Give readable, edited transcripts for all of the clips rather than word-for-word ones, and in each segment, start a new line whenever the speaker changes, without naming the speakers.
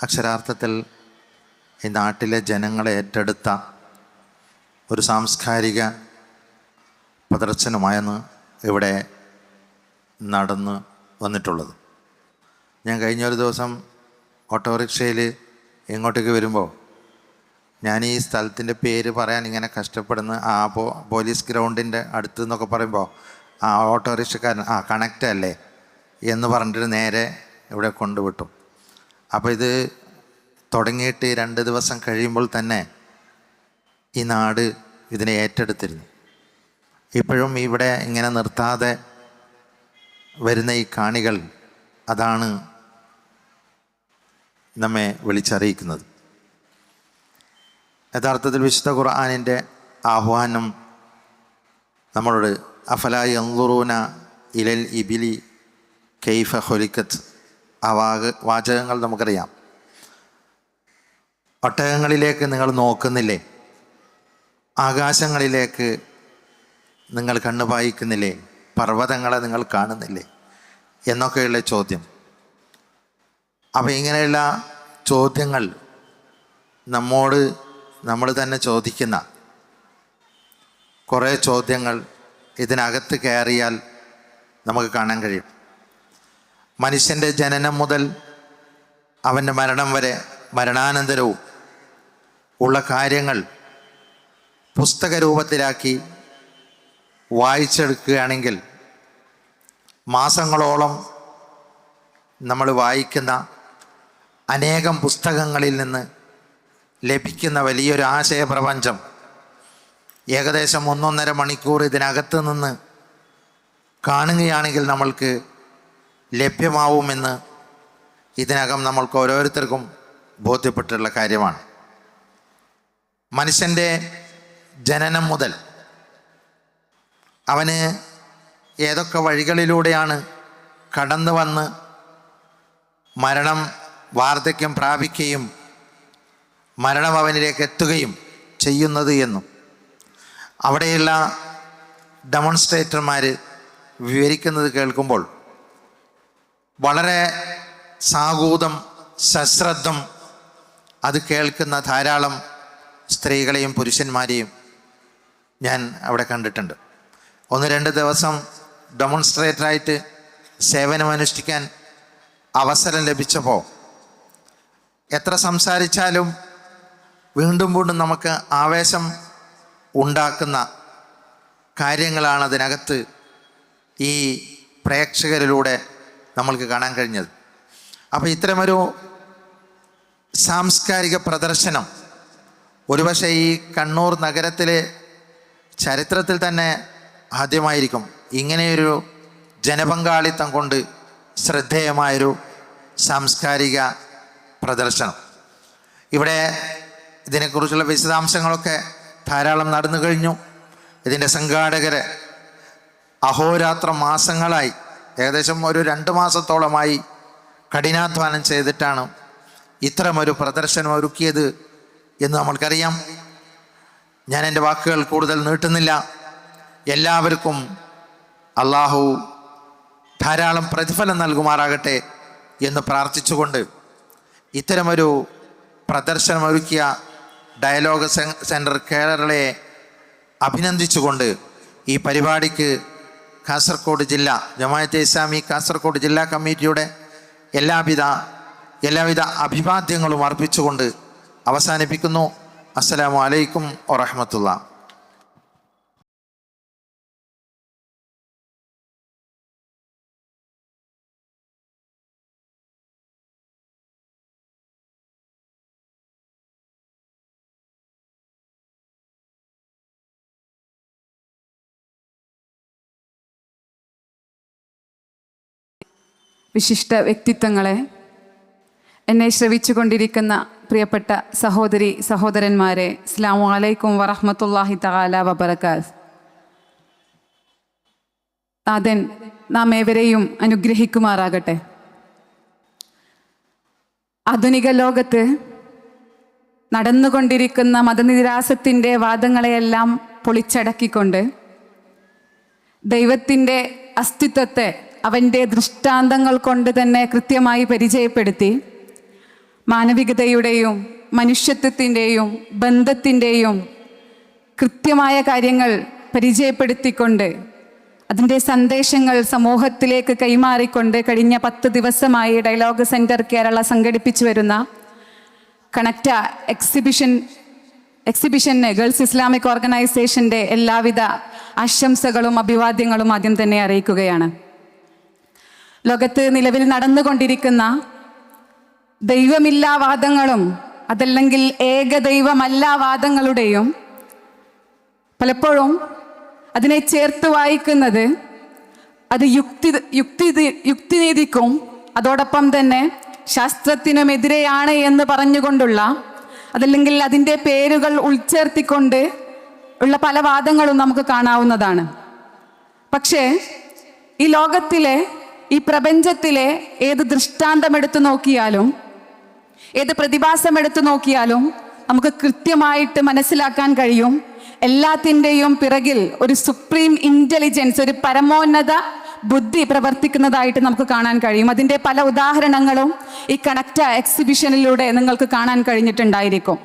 അക്ഷരാർത്ഥത്തിൽ ഈ നാട്ടിലെ ജനങ്ങളെ ഏറ്റെടുത്ത ഒരു സാംസ്കാരിക പ്രദർശനമായെന്ന് ഇവിടെ നടന്ന് വന്നിട്ടുള്ളത്. ഞാൻ കഴിഞ്ഞൊരു ദിവസം ഓട്ടോറിക്ഷയിൽ ഇങ്ങോട്ടേക്ക് വരുമ്പോൾ ഞാൻ ഈ സ്ഥലത്തിൻ്റെ പേര് പറയാൻ ഇങ്ങനെ കഷ്ടപ്പെടുന്ന പോലീസ് ഗ്രൗണ്ടിൻ്റെ അടുത്ത് എന്നൊക്കെ പറയുമ്പോൾ ഓട്ടോറിക്ഷക്കാരൻ കണക്റ്റ് അല്ലേ എന്ന് പറഞ്ഞിട്ട് നേരെ ഇവിടെ കൊണ്ടുവിട്ടു. അപ്പോൾ ഇത് തുടങ്ങിയിട്ട് 2 ദിവസം കഴിയുമ്പോൾ തന്നെ ഈ നാട് ഇതിനെ ഏറ്റെടുത്തിരുന്നു. ഇപ്പോഴും ഇവിടെ ഇങ്ങനെ നിർത്താതെ വരുന്ന ഈ കാണികൾ അതാണ് നമ്മെ വിളിച്ചറിയിക്കുന്നത്. യഥാർത്ഥത്തിൽ വിശുദ്ധ ഖുർആനിൻ്റെ ആഹ്വാനം നമ്മളോട് അഫലാ യൻദുറൂന ഇലൽ ഇബിലി കൈഫ ഖുലിഖത്, ആ വാചകങ്ങൾ നമുക്കറിയാം. ഒട്ടകങ്ങളിലേക്ക് നിങ്ങൾ നോക്കുന്നില്ലേ? ആകാശങ്ങളിലേക്ക് നിങ്ങൾ കണ്ണു പായിക്കുന്നില്ലേ? പർവ്വതങ്ങളെ നിങ്ങൾ കാണുന്നില്ലേ? എന്നൊക്കെയുള്ള ചോദ്യം. അപ്പോൾ ഇങ്ങനെയുള്ള ചോദ്യങ്ങൾ നമ്മൾ തന്നെ ചോദിക്കുന്ന കുറേ ചോദ്യങ്ങൾ ഇതിനകത്ത് കയറിയാൽ നമുക്ക് കാണാൻ കഴിയും. മനുഷ്യൻ്റെ ജനനം മുതൽ അവൻ്റെ മരണം വരെ, മരണാനന്തരവും ഉള്ള കാര്യങ്ങൾ പുസ്തക രൂപത്തിലാക്കി വായിച്ചെടുക്കുകയാണെങ്കിൽ മാസങ്ങളോളം നമ്മൾ വായിക്കുന്ന അനേകം പുസ്തകങ്ങളിൽ നിന്ന് ലഭിക്കുന്ന വലിയൊരു ആശയപ്രപഞ്ചം ഏകദേശം 1.5 മണിക്കൂർ ഇതിനകത്ത് നിന്ന് കാണുകയാണെങ്കിൽ നമ്മൾക്ക് ലഭ്യമാവുമെന്ന് ഇതിനകം നമ്മൾക്ക് ഓരോരുത്തർക്കും ബോധ്യപ്പെട്ടുള്ള കാര്യമാണ്. മനുഷ്യൻ്റെ ജനനം മുതൽ അവന് ഏതൊക്കെ വഴികളിലൂടെയാണ് കടന്നു വന്ന് മരണം, വാർദ്ധക്യം പ്രാപിക്കുകയും മരണം അവനിലേക്ക് എത്തുകയും ചെയ്യുന്നത് എന്നും അവിടെയുള്ള ഡെമോൺസ്ട്രേറ്റർമാർ വിവരിക്കുന്നത് കേൾക്കുമ്പോൾ വളരെ സാഗൂതം, സശ്രദ്ധം അത് കേൾക്കുന്ന ധാരാളം സ്ത്രീകളെയും പുരുഷന്മാരെയും ഞാൻ അവിടെ കണ്ടിട്ടുണ്ട്. 1-2 ദിവസം ഡെമോൺസ്ട്രേറ്ററായിട്ട് സേവനമനുഷ്ഠിക്കാൻ അവസരം ലഭിച്ചപ്പോൾ എത്ര സംസാരിച്ചാലും വീണ്ടും വീണ്ടും നമുക്ക് ആവേശം ഉണ്ടാക്കുന്ന കാര്യങ്ങളാണ് അതിനകത്ത് ഈ പ്രേക്ഷകരിലൂടെ നമ്മൾക്ക് കാണാൻ കഴിഞ്ഞത്. അപ്പോൾ ഇത്തരമൊരു സാംസ്കാരിക പ്രദർശനം ഒരുപക്ഷെ ഈ കണ്ണൂർ നഗരത്തിലെ ചരിത്രത്തിൽ തന്നെ ആദ്യമായിരിക്കും. ഇങ്ങനെയൊരു ജനപങ്കാളിത്തം കൊണ്ട് ശ്രദ്ധേയമായൊരു സാംസ്കാരിക പ്രദർശനം. ഇവിടെ ഇതിനെക്കുറിച്ചുള്ള വിശദാംശങ്ങളൊക്കെ ധാരാളം നടന്നു കഴിഞ്ഞു. ഇതിൻ്റെ സംഘാടകരെ അഹോരാത്ര മാസങ്ങളായി, ഏകദേശം ഒരു 2 മാസത്തോളമായി കഠിനാധ്വാനം ചെയ്തിട്ടാണ് ഇത്തരമൊരു പ്രദർശനം ഒരുക്കിയത് എന്ന് നമ്മൾക്കറിയാം. ഞാൻ എൻ്റെ വാക്കുകൾ കൂടുതൽ നീട്ടുന്നില്ല. എല്ലാവർക്കും അള്ളാഹു ധാരാളം പ്രതിഫലം നൽകുമാറാകട്ടെ എന്ന് പ്രാർത്ഥിച്ചുകൊണ്ട് ഇത്തരമൊരു പ്രദർശനം ഒരുക്കിയ ഡയലോഗ് സെൻറ്റർ കേരളയെ അഭിനന്ദിച്ചുകൊണ്ട് ഈ പരിപാടിക്ക് കാസർഗോഡ് ജില്ല ജമാഅത്തെ ഇസ്ലാമി കാസർഗോഡ് ജില്ലാ കമ്മിറ്റിയുടെ എല്ലാവിധ അഭിവാദ്യങ്ങളും അർപ്പിച്ചുകൊണ്ട് അവസാനിപ്പിക്കുന്നു. അസ്സലാമു അലൈക്കും വറഹ്മത്തുള്ളാഹി.
വിശിഷ്ട വ്യക്തിത്വങ്ങളെ, എന്നെ ശ്രവിച്ചുകൊണ്ടിരിക്കുന്ന പ്രിയപ്പെട്ട സഹോദരി സഹോദരന്മാരെ, അസ്സലാമു അലൈക്കും വറഹ്മത്തുള്ളാഹി തആല വബറകാത്ത്. നാഥൻ നാം ഏവരെയും അനുഗ്രഹിക്കുമാറാകട്ടെ. ആധുനിക ലോകത്ത് നടന്നുകൊണ്ടിരിക്കുന്ന മതനിരാസത്തിൻ്റെ വാദങ്ങളെയെല്ലാം പൊളിച്ചടക്കിക്കൊണ്ട് ദൈവത്തിൻ്റെ അസ്തിത്വത്തെ അവൻ്റെ ദൃഷ്ടാന്തങ്ങൾ കൊണ്ട് തന്നെ കൃത്യമായി പരിചയപ്പെടുത്തി മാനവികതയുടെയും മനുഷ്യത്വത്തിൻ്റെയും ബന്ധത്തിൻ്റെയും കൃത്യമായ കാര്യങ്ങൾ പരിചയപ്പെടുത്തിക്കൊണ്ട് അതിൻ്റെ സന്ദേശങ്ങൾ സമൂഹത്തിലേക്ക് കൈമാറിക്കൊണ്ട് കഴിഞ്ഞ 10 ദിവസമായി ഡയലോഗ് സെൻറ്റർ കേരള സംഘടിപ്പിച്ചു വരുന്ന കണക്റ്റ എക്സിബിഷന് ഗേൾസ് ഇസ്ലാമിക് ഓർഗനൈസേഷൻ്റെ എല്ലാവിധ ആശംസകളും അഭിവാദ്യങ്ങളും ആദ്യം തന്നെ അറിയിക്കുകയാണ്. ലോകത്ത് നിലവിൽ നടന്നുകൊണ്ടിരിക്കുന്ന ദൈവമില്ലാവാദങ്ങളും അതല്ലെങ്കിൽ ഏകദൈവമല്ലാവാദങ്ങളുടെയും പലപ്പോഴും അതിനെ ചേർത്ത് വായിക്കുന്നത് അത് യുക്തിനീതിക്കും അതോടൊപ്പം തന്നെ ശാസ്ത്രത്തിനുമെതിരെയാണ് എന്ന് പറഞ്ഞുകൊണ്ടുള്ള അതല്ലെങ്കിൽ അതിൻ്റെ പേരുകൾ ഉൾച്ചേർത്തിക്കൊണ്ട് ഉള്ള പല വാദങ്ങളും നമുക്ക് കാണാവുന്നതാണ്. പക്ഷേ ഈ ലോകത്തിലെ ഈ പ്രപഞ്ചത്തിലെ ഏത് ദൃഷ്ടാന്തമെടുത്തു നോക്കിയാലും ഏത് പ്രതിഭാസം എടുത്തു നോക്കിയാലും നമുക്ക് കൃത്യമായിട്ട് മനസ്സിലാക്കാൻ കഴിയും എല്ലാത്തിൻ്റെയും പിറകിൽ ഒരു സുപ്രീം ഇൻ്റലിജൻസ്, ഒരു പരമോന്നത ബുദ്ധി പ്രവർത്തിക്കുന്നതായിട്ട് നമുക്ക് കാണാൻ കഴിയും. അതിൻ്റെ പല ഉദാഹരണങ്ങളും ഈ കണക്റ്റ എക്സിബിഷനിലൂടെ നിങ്ങൾക്ക് കാണാൻ കഴിഞ്ഞിട്ടുണ്ടായിരിക്കും.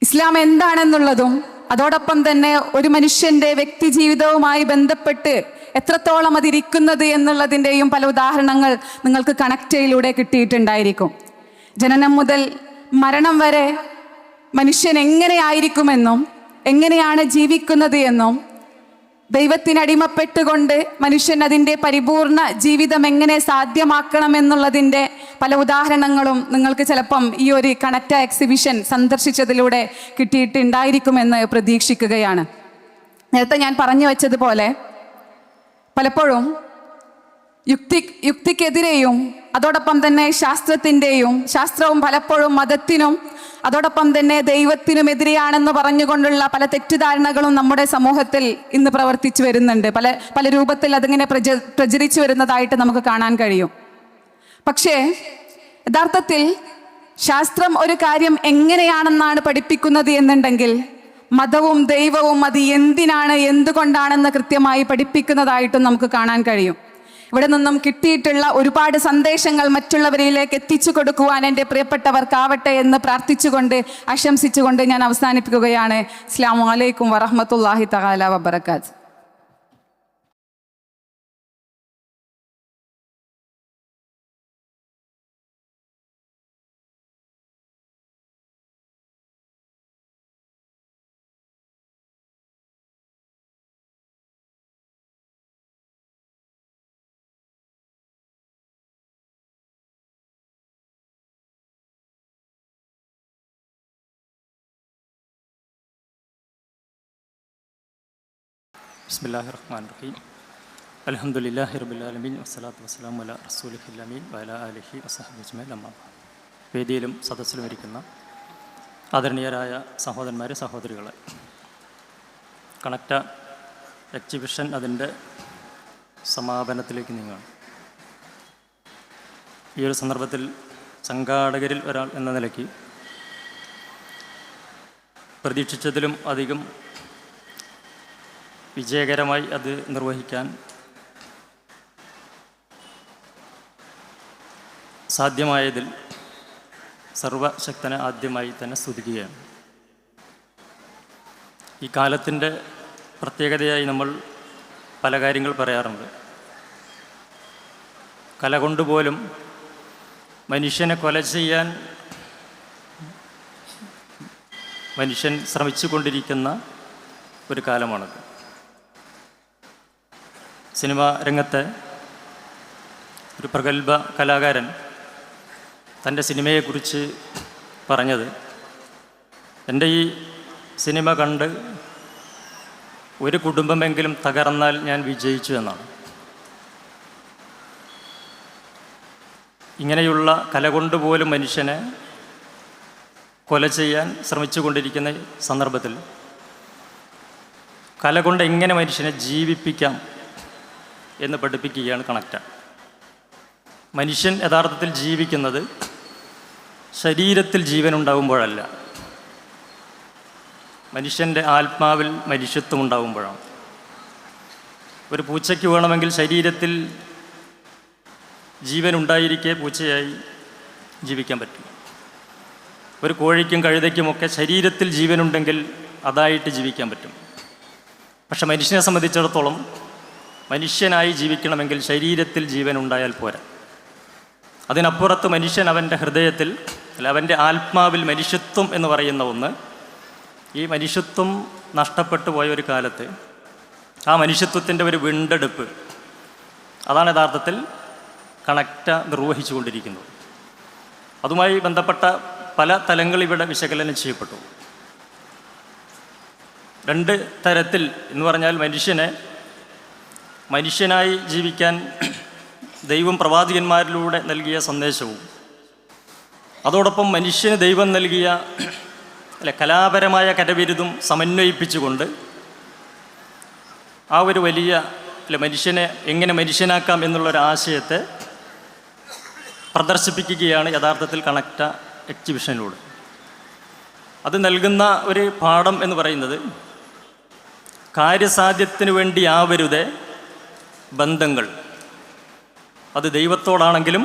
ഇസ്ലാം എന്താണെന്നുള്ളതും അതോടൊപ്പം തന്നെ ഒരു മനുഷ്യൻ്റെ വ്യക്തി ജീവിതവുമായി ബന്ധപ്പെട്ട് എത്രത്തോളം അതിരിക്കുന്നത് എന്നുള്ളതിൻ്റെയും പല ഉദാഹരണങ്ങൾ നിങ്ങൾക്ക് കണക്റ്റയിലൂടെ കിട്ടിയിട്ടുണ്ടായിരിക്കും. ജനനം മുതൽ മരണം വരെ മനുഷ്യൻ എങ്ങനെയായിരിക്കുമെന്നും എങ്ങനെയാണ് ജീവിക്കുന്നത് എന്നും ദൈവത്തിനടിമപ്പെട്ടുകൊണ്ട് മനുഷ്യൻ അതിൻ്റെ പരിപൂർണ ജീവിതം എങ്ങനെ സാധ്യമാക്കണമെന്നുള്ളതിൻ്റെ പല ഉദാഹരണങ്ങളും നിങ്ങൾക്ക് ചിലപ്പം ഈ ഒരു കണക്റ്റ എക്സിബിഷൻ സന്ദർശിച്ചതിലൂടെ കിട്ടിയിട്ടുണ്ടായിരിക്കുമെന്ന് പ്രതീക്ഷിക്കുകയാണ്. നേരത്തെ ഞാൻ പറഞ്ഞു വെച്ചതുപോലെ പലപ്പോഴും യുക്തിക്കെതിരെയും അതോടൊപ്പം തന്നെ ശാസ്ത്രവും പലപ്പോഴും മതത്തിനും അതോടൊപ്പം തന്നെ ദൈവത്തിനുമെതിരെയാണെന്ന് പറഞ്ഞുകൊണ്ടുള്ള പല തെറ്റിദ്ധാരണകളും നമ്മുടെ സമൂഹത്തിൽ ഇന്ന് പ്രവർത്തിച്ചു വരുന്നുണ്ട്. പല രൂപത്തിൽ അതിങ്ങനെ പ്രചരിച്ചു വരുന്നതായിട്ട് നമുക്ക് കാണാൻ കഴിയും. പക്ഷേ യഥാർത്ഥത്തിൽ ശാസ്ത്രം ഒരു കാര്യം എങ്ങനെയാണെന്നാണ് പഠിപ്പിക്കുന്നത് എന്നുണ്ടെങ്കിൽ മതവും ദൈവവും അത് എന്തിനാണ് എന്തുകൊണ്ടാണെന്ന് കൃത്യമായി പഠിപ്പിക്കുന്നതായിട്ടും നമുക്ക് കാണാൻ കഴിയും. ഇവിടെ നിന്നും കിട്ടിയിട്ടുള്ള ഒരുപാട് സന്ദേശങ്ങൾ മറ്റുള്ളവരിലേക്ക് എത്തിച്ചു കൊടുക്കുവാൻ എൻ്റെ പ്രിയപ്പെട്ടവർക്കാവട്ടെ എന്ന് പ്രാർത്ഥിച്ചുകൊണ്ട് ആശംസിച്ചുകൊണ്ട് ഞാൻ അവസാനിപ്പിക്കുകയാണ്. അസ്സലാമു അലൈക്കും വറഹ്മത്തുള്ളാഹി തആല വബറകാതുഹു.
ബിസ്മില്ലാഹിർ റഹ്മാനിർ റഹീം. അൽഹംദുലില്ലാഹി റബ്ബിൽ ആലമീൻ വസ്സലാത്തു വസ്സലാമു അലാ റസൂലിഹിൽ അമീൻ വഅലാ ആലിഹി വസഹ്ബിഹി അജ്മഈൻ. അമ്മാ ബഅദ്. വേദിയിലും സദസ്സിലും ഇരിക്കുന്ന ആദരണീയരായ സഹോദരന്മാരെ, സഹോദരികളെ, കണക്റ്റ എക്സിബിഷൻ അതിൻ്റെ സമാപനത്തിലേക്ക് നീങ്ങുകയാണ്. ഈ ഒരു സന്ദർഭത്തിൽ സംഘാടകരിൽ ഒരാൾ എന്ന നിലയ്ക്ക് പ്രതീക്ഷിച്ചതിലും അധികം വിജയകരമായി അത് നിർവഹിക്കാൻ സാധ്യമായതിൽ സർവശക്തനെ ആദ്യമായി തന്നെ സ്തുതിക്കുകയാണ്. ഈ കാലത്തിൻ്റെ പ്രത്യേകതയായി നമ്മൾ പല കാര്യങ്ങൾ പറയാറുണ്ട്. കല കൊണ്ടുപോലും മനുഷ്യനെ കൊല ചെയ്യാൻ മനുഷ്യൻ ശ്രമിച്ചു കൊണ്ടിരിക്കുന്ന ഒരു കാലമാണത്. സിനിമാ രംഗത്തെ ഒരു പ്രഗത്ഭ കലാകാരൻ തൻ്റെ സിനിമയെക്കുറിച്ച് പറഞ്ഞത്, എൻ്റെ ഈ സിനിമ കണ്ട് ഒരു കുടുംബമെങ്കിലും തകർന്നാൽ ഞാൻ വിജയിച്ചു എന്നാണ്. ഇങ്ങനെയുള്ള കല കൊണ്ടുപോലും മനുഷ്യനെ കൊല ചെയ്യാൻ ശ്രമിച്ചു കൊണ്ടിരിക്കുന്ന സന്ദർഭത്തിൽ കല കൊണ്ട് എങ്ങനെ മനുഷ്യനെ ജീവിപ്പിക്കാം എന്ന് പഠിപ്പിക്കുകയാണ് കണക്റ്റ. മനുഷ്യൻ യഥാർത്ഥത്തിൽ ജീവിക്കുന്നത് ശരീരത്തിൽ ജീവൻ ഉണ്ടാകുമ്പോഴല്ല, മനുഷ്യൻ്റെ ആത്മാവിൽ മനുഷ്യത്വം ഉണ്ടാകുമ്പോഴാണ്. ഒരു പൂച്ചയ്ക്ക് വേണമെങ്കിൽ ശരീരത്തിൽ ജീവൻ ഉണ്ടായിരിക്കെ പൂച്ചയായി ജീവിക്കാൻ പറ്റും. ഒരു കോഴിക്കും കഴുതയ്ക്കുമൊക്കെ ശരീരത്തിൽ ജീവനുണ്ടെങ്കിൽ അതായിട്ട് ജീവിക്കാൻ പറ്റും. പക്ഷെ മനുഷ്യനെ സംബന്ധിച്ചിടത്തോളം മനുഷ്യനായി ജീവിക്കണമെങ്കിൽ ശരീരത്തിൽ ജീവൻ ഉണ്ടായാൽ പോരാ. അതിനപ്പുറത്ത് മനുഷ്യൻ അവൻ്റെ ഹൃദയത്തിൽ അല്ല അവൻ്റെ ആത്മാവിൽ മനുഷ്യത്വം എന്ന് പറയുന്ന ഒന്ന്, ഈ മനുഷ്യത്വം നഷ്ടപ്പെട്ടു പോയ ഒരു കാലത്ത് ആ മനുഷ്യത്വത്തിൻ്റെ ഒരു വീണ്ടെടുപ്പ്, അതാണ് യഥാർത്ഥത്തിൽ കണക്റ്റ നിർവഹിച്ചു കൊണ്ടിരിക്കുന്നത്. അതുമായി ബന്ധപ്പെട്ട പല തലങ്ങൾ ഇവിടെ വിശകലനം ചെയ്യപ്പെട്ടു. 2 തരത്തിൽ എന്ന് പറഞ്ഞാൽ മനുഷ്യനായി ജീവിക്കാൻ ദൈവം പ്രവാചകന്മാരിലൂടെ നൽകിയ സന്ദേശവും അതോടൊപ്പം മനുഷ്യന് ദൈവം നൽകിയ കലാപരമായ കരവിരുതും സമന്വയിപ്പിച്ചുകൊണ്ട് ആ ഒരു വലിയ മനുഷ്യനെ എങ്ങനെ മനുഷ്യനാക്കാം എന്നുള്ളൊരാശയത്തെ പ്രദർശിപ്പിക്കുകയാണ് യഥാർത്ഥത്തിൽ കണക്റ്റ എക്സിബിഷനിലൂടെ. അത് നൽകുന്ന ഒരു പാഠം എന്ന് പറയുന്നത് കാര്യസാധ്യത്തിന് വേണ്ടിയാവരുതേ ബന്ധങ്ങൾ. അത് ദൈവത്തോടാണെങ്കിലും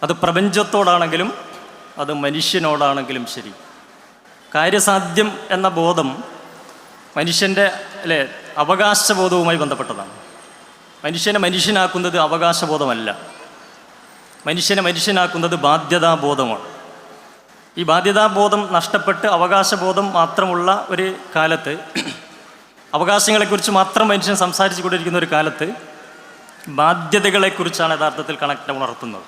അത് പ്രപഞ്ചത്തോടാണെങ്കിലും അത് മനുഷ്യനോടാണെങ്കിലും ശരി. കാര്യസാധ്യം എന്ന ബോധം മനുഷ്യൻ്റെ അവകാശബോധവുമായി ബന്ധപ്പെട്ടതാണ്. മനുഷ്യനെ മനുഷ്യനാക്കുന്നത് അവകാശബോധമല്ല, മനുഷ്യനെ മനുഷ്യനാക്കുന്നത് ബാധ്യതാബോധമാണ്. ഈ ബാധ്യതാബോധം നഷ്ടപ്പെട്ട് അവകാശബോധം മാത്രമുള്ള ഒരു കാലത്ത്, അവകാശങ്ങളെക്കുറിച്ച് മാത്രം മനുഷ്യൻ സംസാരിച്ചു കൊണ്ടിരിക്കുന്ന ഒരു കാലത്ത് ബാധ്യതകളെക്കുറിച്ചാണ് യഥാർത്ഥത്തിൽ കണക്റ്റ് ഉണർത്തുന്നത്.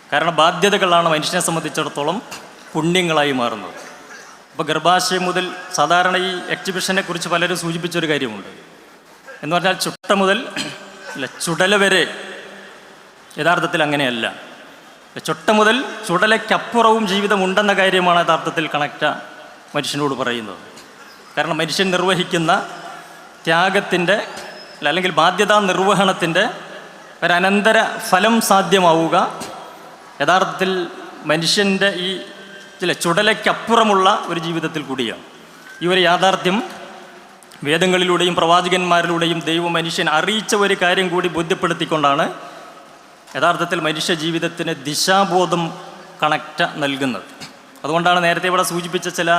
കാരണം ബാധ്യതകളാണ് മനുഷ്യനെ സംബന്ധിച്ചിടത്തോളം പുണ്യങ്ങളായി മാറുന്നത്. അപ്പോൾ ഗർഭാശയം മുതൽ സാധാരണ ഈ എക്സിബിഷനെ കുറിച്ച് പലരും സൂചിപ്പിച്ചൊരു കാര്യമുണ്ട്. എന്ന് പറഞ്ഞാൽ ചുട്ട മുതൽ ചുടല വരെ യഥാർത്ഥത്തിൽ അങ്ങനെയല്ല. ചുട്ട മുതൽ ചുടലയ്ക്കപ്പുറവും ജീവിതമുണ്ടെന്ന കാര്യമാണ് യഥാർത്ഥത്തിൽ കണക്റ്റ മനുഷ്യനോട് പറയുന്നത്. കാരണം മനുഷ്യൻ നിർവഹിക്കുന്ന ത്യാഗത്തിൻ്റെ അല്ലെങ്കിൽ ബാധ്യതാ നിർവഹണത്തിൻ്റെ ഒരനന്തര ഫലം സാധ്യമാവുക യഥാർത്ഥത്തിൽ മനുഷ്യൻ്റെ ഈ ചുടലയ്ക്കപ്പുറമുള്ള ഒരു ജീവിതത്തിൽ കൂടിയാണ്. ഈ ഒരു യാഥാർത്ഥ്യം വേദങ്ങളിലൂടെയും പ്രവാചകന്മാരിലൂടെയും ദൈവം മനുഷ്യൻ അറിയിച്ച ഒരു കാര്യം കൂടി ബോധ്യപ്പെടുത്തിക്കൊണ്ടാണ് യഥാർത്ഥത്തിൽ മനുഷ്യ ജീവിതത്തിന് ദിശാബോധം കണക്റ്റ് നൽകുന്നത്. അതുകൊണ്ടാണ് നേരത്തെ ഇവിടെ സൂചിപ്പിച്ച ചില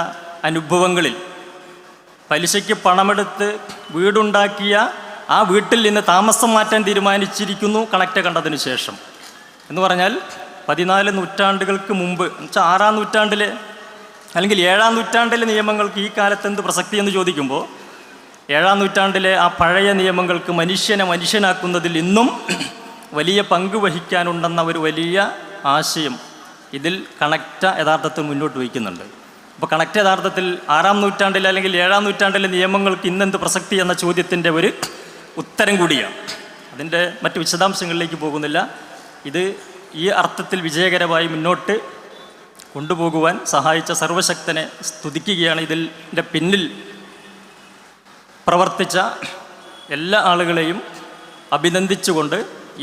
അനുഭവങ്ങളിൽ പലിശയ്ക്ക് പണമെടുത്ത് വീടുണ്ടാക്കിയ ആ വീട്ടിൽ നിന്ന് താമസം മാറ്റാൻ തീരുമാനിച്ചിരിക്കുന്നു കണക്റ്റ് കണ്ടതിന് ശേഷം. എന്ന് പറഞ്ഞാൽ 14 നൂറ്റാണ്ടുകൾക്ക് മുമ്പ്, എന്നുവെച്ചാൽ 6-ാം നൂറ്റാണ്ടിലെ അല്ലെങ്കിൽ 7-ാം നൂറ്റാണ്ടിലെ നിയമങ്ങൾക്ക് ഈ കാലത്ത് എന്ത് പ്രസക്തി എന്ന് ചോദിക്കുമ്പോൾ 7-ാം നൂറ്റാണ്ടിലെ ആ പഴയ നിയമങ്ങൾക്ക് മനുഷ്യനെ മനുഷ്യനാക്കുന്നതിൽ ഇന്നും വലിയ പങ്ക് വഹിക്കാനുണ്ടെന്ന ഒരു വലിയ ആശയം ഇതിൽ കണക്റ്റ യഥാർത്ഥത്തിൽ മുന്നോട്ട് വയ്ക്കുന്നുണ്ട്. അപ്പോൾ കണക്റ്റ് യഥാർത്ഥത്തിൽ 6-ാം നൂറ്റാണ്ടിലെ അല്ലെങ്കിൽ 7-ാം നൂറ്റാണ്ടിലെ നിയമങ്ങൾക്ക് ഇന്നെന്ത് പ്രസക്തി എന്ന ചോദ്യത്തിൻ്റെ ഒരു ഉത്തരം കൂടിയാണ്. അതിൻ്റെ മറ്റ് വിശദാംശങ്ങളിലേക്ക് പോകുന്നില്ല. ഇത് ഈ അർത്ഥത്തിൽ വിജയകരമായി മുന്നോട്ട് കൊണ്ടുപോകുവാൻ സഹായിച്ച സർവശക്തനെ സ്തുതിക്കുകയാണ്. ഇതിൻ്റെ പിന്നിൽ പ്രവർത്തിച്ച എല്ലാ ആളുകളെയും അഭിനന്ദിച്ചുകൊണ്ട്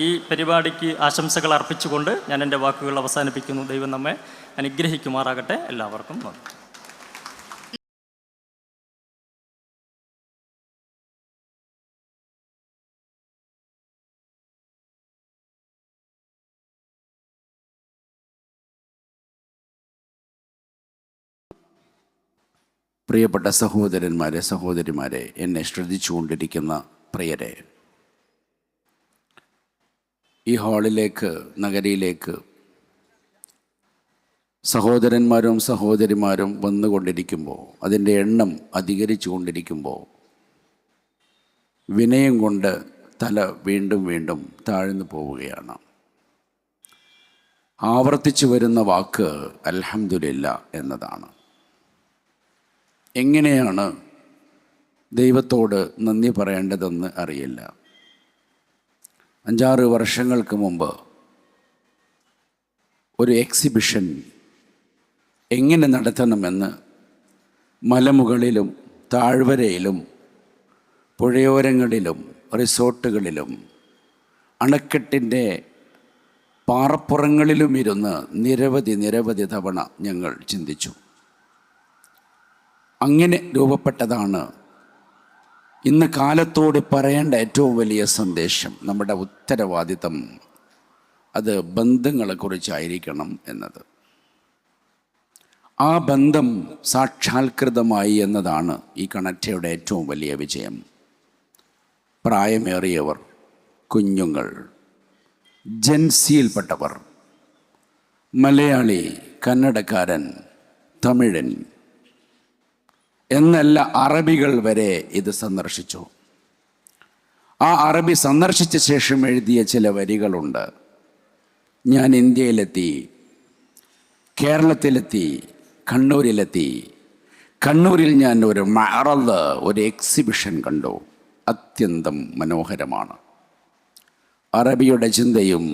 ഈ പരിപാടിക്ക് ആശംസകൾ അർപ്പിച്ചുകൊണ്ട് ഞാൻ എൻ്റെ വാക്കുകൾ അവസാനിപ്പിക്കുന്നു. ദൈവം നമ്മെ അനുഗ്രഹിക്കുമാറാകട്ടെ. എല്ലാവർക്കും നന്ദി.
പ്രിയപ്പെട്ട സഹോദരന്മാരെ, സഹോദരിമാരെ, എന്നെ ശ്രദ്ധിച്ചുകൊണ്ടിരിക്കുന്ന പ്രിയരെ, ഈ ഹാളിലേക്ക്, നഗരിയിലേക്ക് സഹോദരന്മാരും സഹോദരിമാരും വന്നുകൊണ്ടിരിക്കുമ്പോൾ, അതിൻ്റെ എണ്ണം അധികരിച്ചു കൊണ്ടിരിക്കുമ്പോൾ വിനയം കൊണ്ട് തല വീണ്ടും വീണ്ടും താഴ്ന്നു പോവുകയാണ്. ആവർത്തിച്ചു വരുന്ന വാക്ക് അൽഹംദുലില്ലാ എന്നതാണ്. എങ്ങനെയാണ് ദൈവത്തോട് നന്ദി പറയേണ്ടതെന്ന് അറിയില്ല. 5-6 വർഷങ്ങൾക്ക് മുമ്പ് ഒരു എക്സിബിഷൻ എങ്ങനെ നടത്തണമെന്ന് മലമുകളിലും താഴ്വരയിലും പുഴയോരങ്ങളിലും റിസോർട്ടുകളിലും അണക്കെട്ടിൻ്റെ പാറപ്പുറങ്ങളിലും ഇരുന്ന് നിരവധി തവണ ഞങ്ങൾ ചിന്തിച്ചു. അങ്ങനെ രൂപപ്പെട്ടതാണ് ഇന്ന് കാലത്തോട് പറയേണ്ട ഏറ്റവും വലിയ സന്ദേശം. നമ്മുടെ ഉത്തരവാദിത്തം അത് ബന്ധങ്ങളെക്കുറിച്ചായിരിക്കണം എന്നത്. ആ ബന്ധം സാക്ഷാത്കൃതമായി എന്നതാണ് ഈ കണക്റ്റയുടെ ഏറ്റവും വലിയ വിജയം. പ്രായമേറിയവർ, കുഞ്ഞുങ്ങൾ, ജൻസിയിൽപ്പെട്ടവർ, മലയാളി, കന്നഡക്കാരൻ, തമിഴൻ എന്നല്ല അറബികൾ വരെ ഇത് സന്ദർശിച്ചു. ആ അറബി സന്ദർശിച്ച ശേഷം എഴുതിയ ചില വരികളുണ്ട്. ഞാൻ ഇന്ത്യയിലെത്തി, കേരളത്തിലെത്തി, കണ്ണൂരിലെത്തി. കണ്ണൂരിൽ ഞാൻ ഒരു മഅറദ്, ഒരു എക്സിബിഷൻ കണ്ടു. അത്യന്തം മനോഹരമാണ്. അറബിയുടെ ചിന്തയും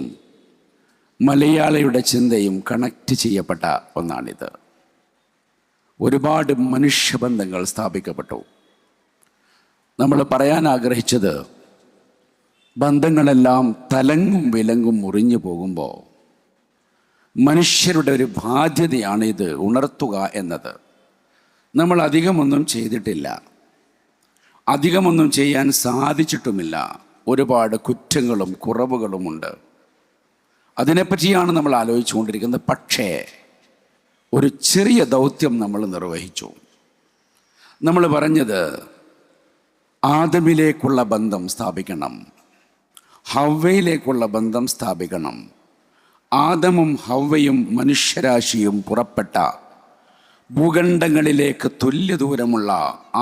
മലയാളിയുടെ ചിന്തയും കണക്റ്റ് ചെയ്യപ്പെട്ട ഒന്നാണിത്. ഒരുപാട് മനുഷ്യബന്ധങ്ങൾ സ്ഥാപിക്കപ്പെട്ടു. നമ്മൾ പറയാൻ ആഗ്രഹിച്ചത്, ബന്ധങ്ങളെല്ലാം തലങ്ങും വിലങ്ങും മുറിഞ്ഞു പോകുമ്പോൾ മനുഷ്യരുടെ ഒരു ബാധ്യതയാണ് ഇത് ഉണർത്തുക എന്നത്. നമ്മൾ അധികമൊന്നും ചെയ്തിട്ടില്ല, അധികമൊന്നും ചെയ്യാൻ സാധിച്ചിട്ടുമില്ല. ഒരുപാട് കുറ്റങ്ങളും കുറവുകളുമുണ്ട്. അതിനെപ്പറ്റിയാണ് നമ്മൾ ആലോചിച്ചുകൊണ്ടിരിക്കുന്നത്. പക്ഷേ ഒരു ചെറിയ ദൗത്യം നമ്മൾ നിർവഹിച്ചു. നമ്മൾ പറഞ്ഞത് ആദമിലേക്കുള്ള ബന്ധം സ്ഥാപിക്കണം, ഹവ്വയിലേക്കുള്ള ബന്ധം സ്ഥാപിക്കണം. ആദമും ഹവ്വയും മനുഷ്യരാശിയും പുറപ്പെട്ട ഭൂഖണ്ഡങ്ങളിലേക്ക് തുല്യ ദൂരമുള്ള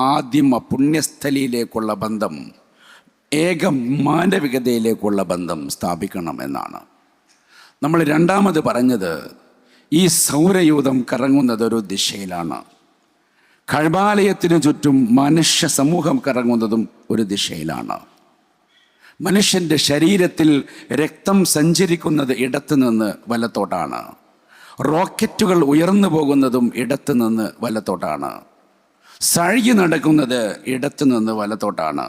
ആദിമ പുണ്യസ്ഥലിയിലേക്കുള്ള ബന്ധം, ഏക മാനവികതയിലേക്കുള്ള ബന്ധം സ്ഥാപിക്കണം എന്നാണ്. നമ്മൾ രണ്ടാമത് പറഞ്ഞത്, ഈ സൗരയൂഥം കറങ്ങുന്നത് ഒരു ദിശയിലാണ്. കഅബാലയത്തിനു ചുറ്റും മനുഷ്യ സമൂഹം കറങ്ങുന്നതും ഒരു ദിശയിലാണ്. മനുഷ്യൻ്റെ ശരീരത്തിൽ രക്തം സഞ്ചരിക്കുന്നത് ഇടത്തു നിന്ന് വലത്തോട്ടാണ്. റോക്കറ്റുകൾ ഉയർന്നു പോകുന്നതും ഇടത്തു നിന്ന് വലത്തോട്ടാണ്. സഴി നടക്കുന്നത് ഇടത്തു നിന്ന് വലത്തോട്ടാണ്.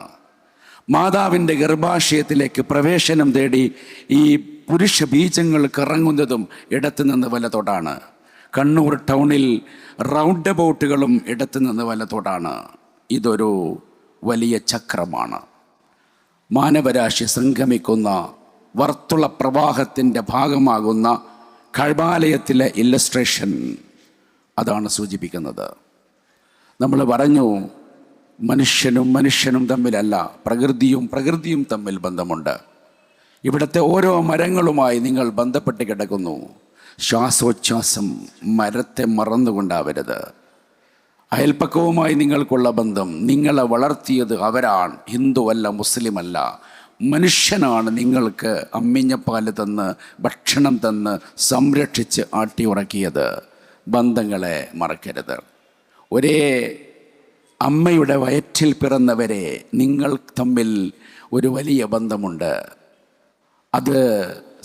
മാതാവിൻ്റെ ഗർഭാശയത്തിലേക്ക് പ്രവേശനം തേടി ഈ പുരുഷ ബീജങ്ങൾ കറങ്ങുന്നതും ഇടത്തു നിന്ന് വലത്തോട്ടാണ്. കണ്ണൂർ ടൗണിൽ റൗണ്ട് അബൌട്ടുകളും ഇടത്തു നിന്ന് വലത്തോട്ടാണ്. ഇതൊരു വലിയ ചക്രമാണ്. മാനവരാശി സംഗമിക്കുന്ന വർത്തുള പ്രവാഹത്തിൻ്റെ ഭാഗമാകുന്ന കഅബാലയത്തിലെ ഇല്ലസ്ട്രേഷൻ അതാണ് സൂചിപ്പിക്കുന്നത്. നമ്മൾ പറഞ്ഞു, മനുഷ്യനും മനുഷ്യനും തമ്മിലല്ല, പ്രകൃതിയും തമ്മിൽ ബന്ധമുണ്ട്. ഇവിടുത്തെ ഓരോ മരങ്ങളുമായി നിങ്ങൾ ബന്ധപ്പെട്ട് കിടക്കുന്നു. ശ്വാസോച്ഛ്വാസം മരത്തെ മറന്നുകൊണ്ടാവരുത്. അയൽപ്പക്കവുമായി നിങ്ങൾക്കുള്ള ബന്ധം, നിങ്ങളെ വളർത്തിയത് അവരാണ്, ഹിന്ദുവല്ല, മുസ്ലിമല്ല, മനുഷ്യനാണ്. നിങ്ങൾക്ക് അമ്മിഞ്ഞപ്പാല് തന്ന് ഭക്ഷണം തന്ന് സംരക്ഷിച്ച് ആട്ടി ഉറക്കിയത്. ബന്ധങ്ങളെ മറക്കരുത്. ഒരേ അമ്മയുടെ വയറ്റിൽ പിറന്നവരെ നിങ്ങൾ തമ്മിൽ ഒരു വലിയ ബന്ധമുണ്ട്. അത്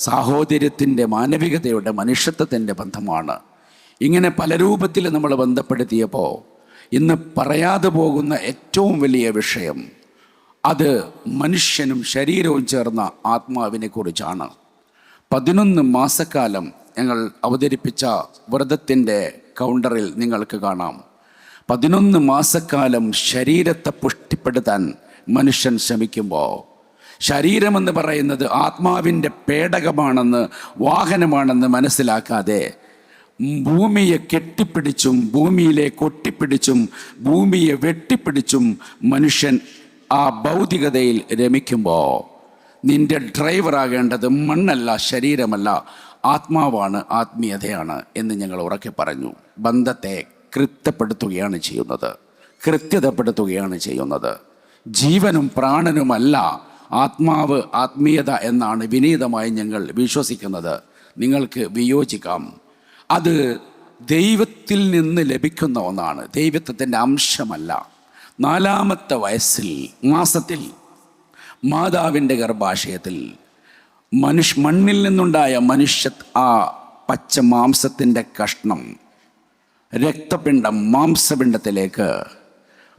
സാഹോദര്യത്തിൻ്റെ, മാനവികതയുടെ, മനുഷ്യത്വത്തിൻ്റെ ബന്ധമാണ്. ഇങ്ങനെ പല രൂപത്തിൽ നമ്മൾ ബന്ധപ്പെടുത്തിയപ്പോൾ ഇന്ന് പറയാതെ പോകുന്ന ഏറ്റവും വലിയ വിഷയം, അത് മനുഷ്യനും ശരീരവും ചേർന്ന ആത്മാവിനെ കുറിച്ചാണ്. 11 മാസക്കാലം ഞങ്ങൾ അവതരിപ്പിച്ച വ്രതത്തിൻ്റെ കൗണ്ടറിൽ നിങ്ങൾക്ക് കാണാം. 11 മാസക്കാലം ശരീരത്തെ പുഷ്ടിപ്പെടുത്താൻ മനുഷ്യൻ ശ്രമിക്കുമ്പോൾ, ശരീരമെന്ന് പറയുന്നത് ആത്മാവിൻ്റെ പേടകമാണെന്ന്, വാഹനമാണെന്ന് മനസ്സിലാക്കാതെ ഭൂമിയെ കെട്ടിപ്പിടിച്ചും ഭൂമിയിലേക്ക് ഒട്ടിപ്പിടിച്ചും ഭൂമിയെ വെട്ടിപ്പിടിച്ചും മനുഷ്യൻ ആ ഭൗതികതയിൽ രമിക്കുമ്പോൾ, നിന്റെ ഡ്രൈവറാകേണ്ടത് മണ്ണല്ല, ശരീരമല്ല, ആത്മാവാണ്, ആത്മീയതയാണ് എന്ന് ഞങ്ങൾ ഉറക്കെ പറഞ്ഞു. ബന്ധത്തെ കൃത്യപ്പെടുത്തുകയാണ് ചെയ്യുന്നത്. ജീവനും പ്രാണനുമല്ല ആത്മാവ്, ആത്മീയത എന്നാണ് വിനീതമായി ഞങ്ങൾ വിശ്വസിക്കുന്നത്. നിങ്ങൾക്ക് വിയോജിക്കാം. അത് ദൈവത്തിൽ നിന്ന് ലഭിക്കുന്ന ഒന്നാണ്, ദൈവത്വത്തിൻ്റെ അംശമല്ല. 4-ാമത്തെ മാസത്തിൽ മാതാവിൻ്റെ ഗർഭാശയത്തിൽ മണ്ണിൽ നിന്നുണ്ടായ ആ പച്ച മാംസത്തിൻ്റെ കഷ്ണം രക്തപിണ്ഡം മാംസപിണ്ഡത്തിലേക്ക്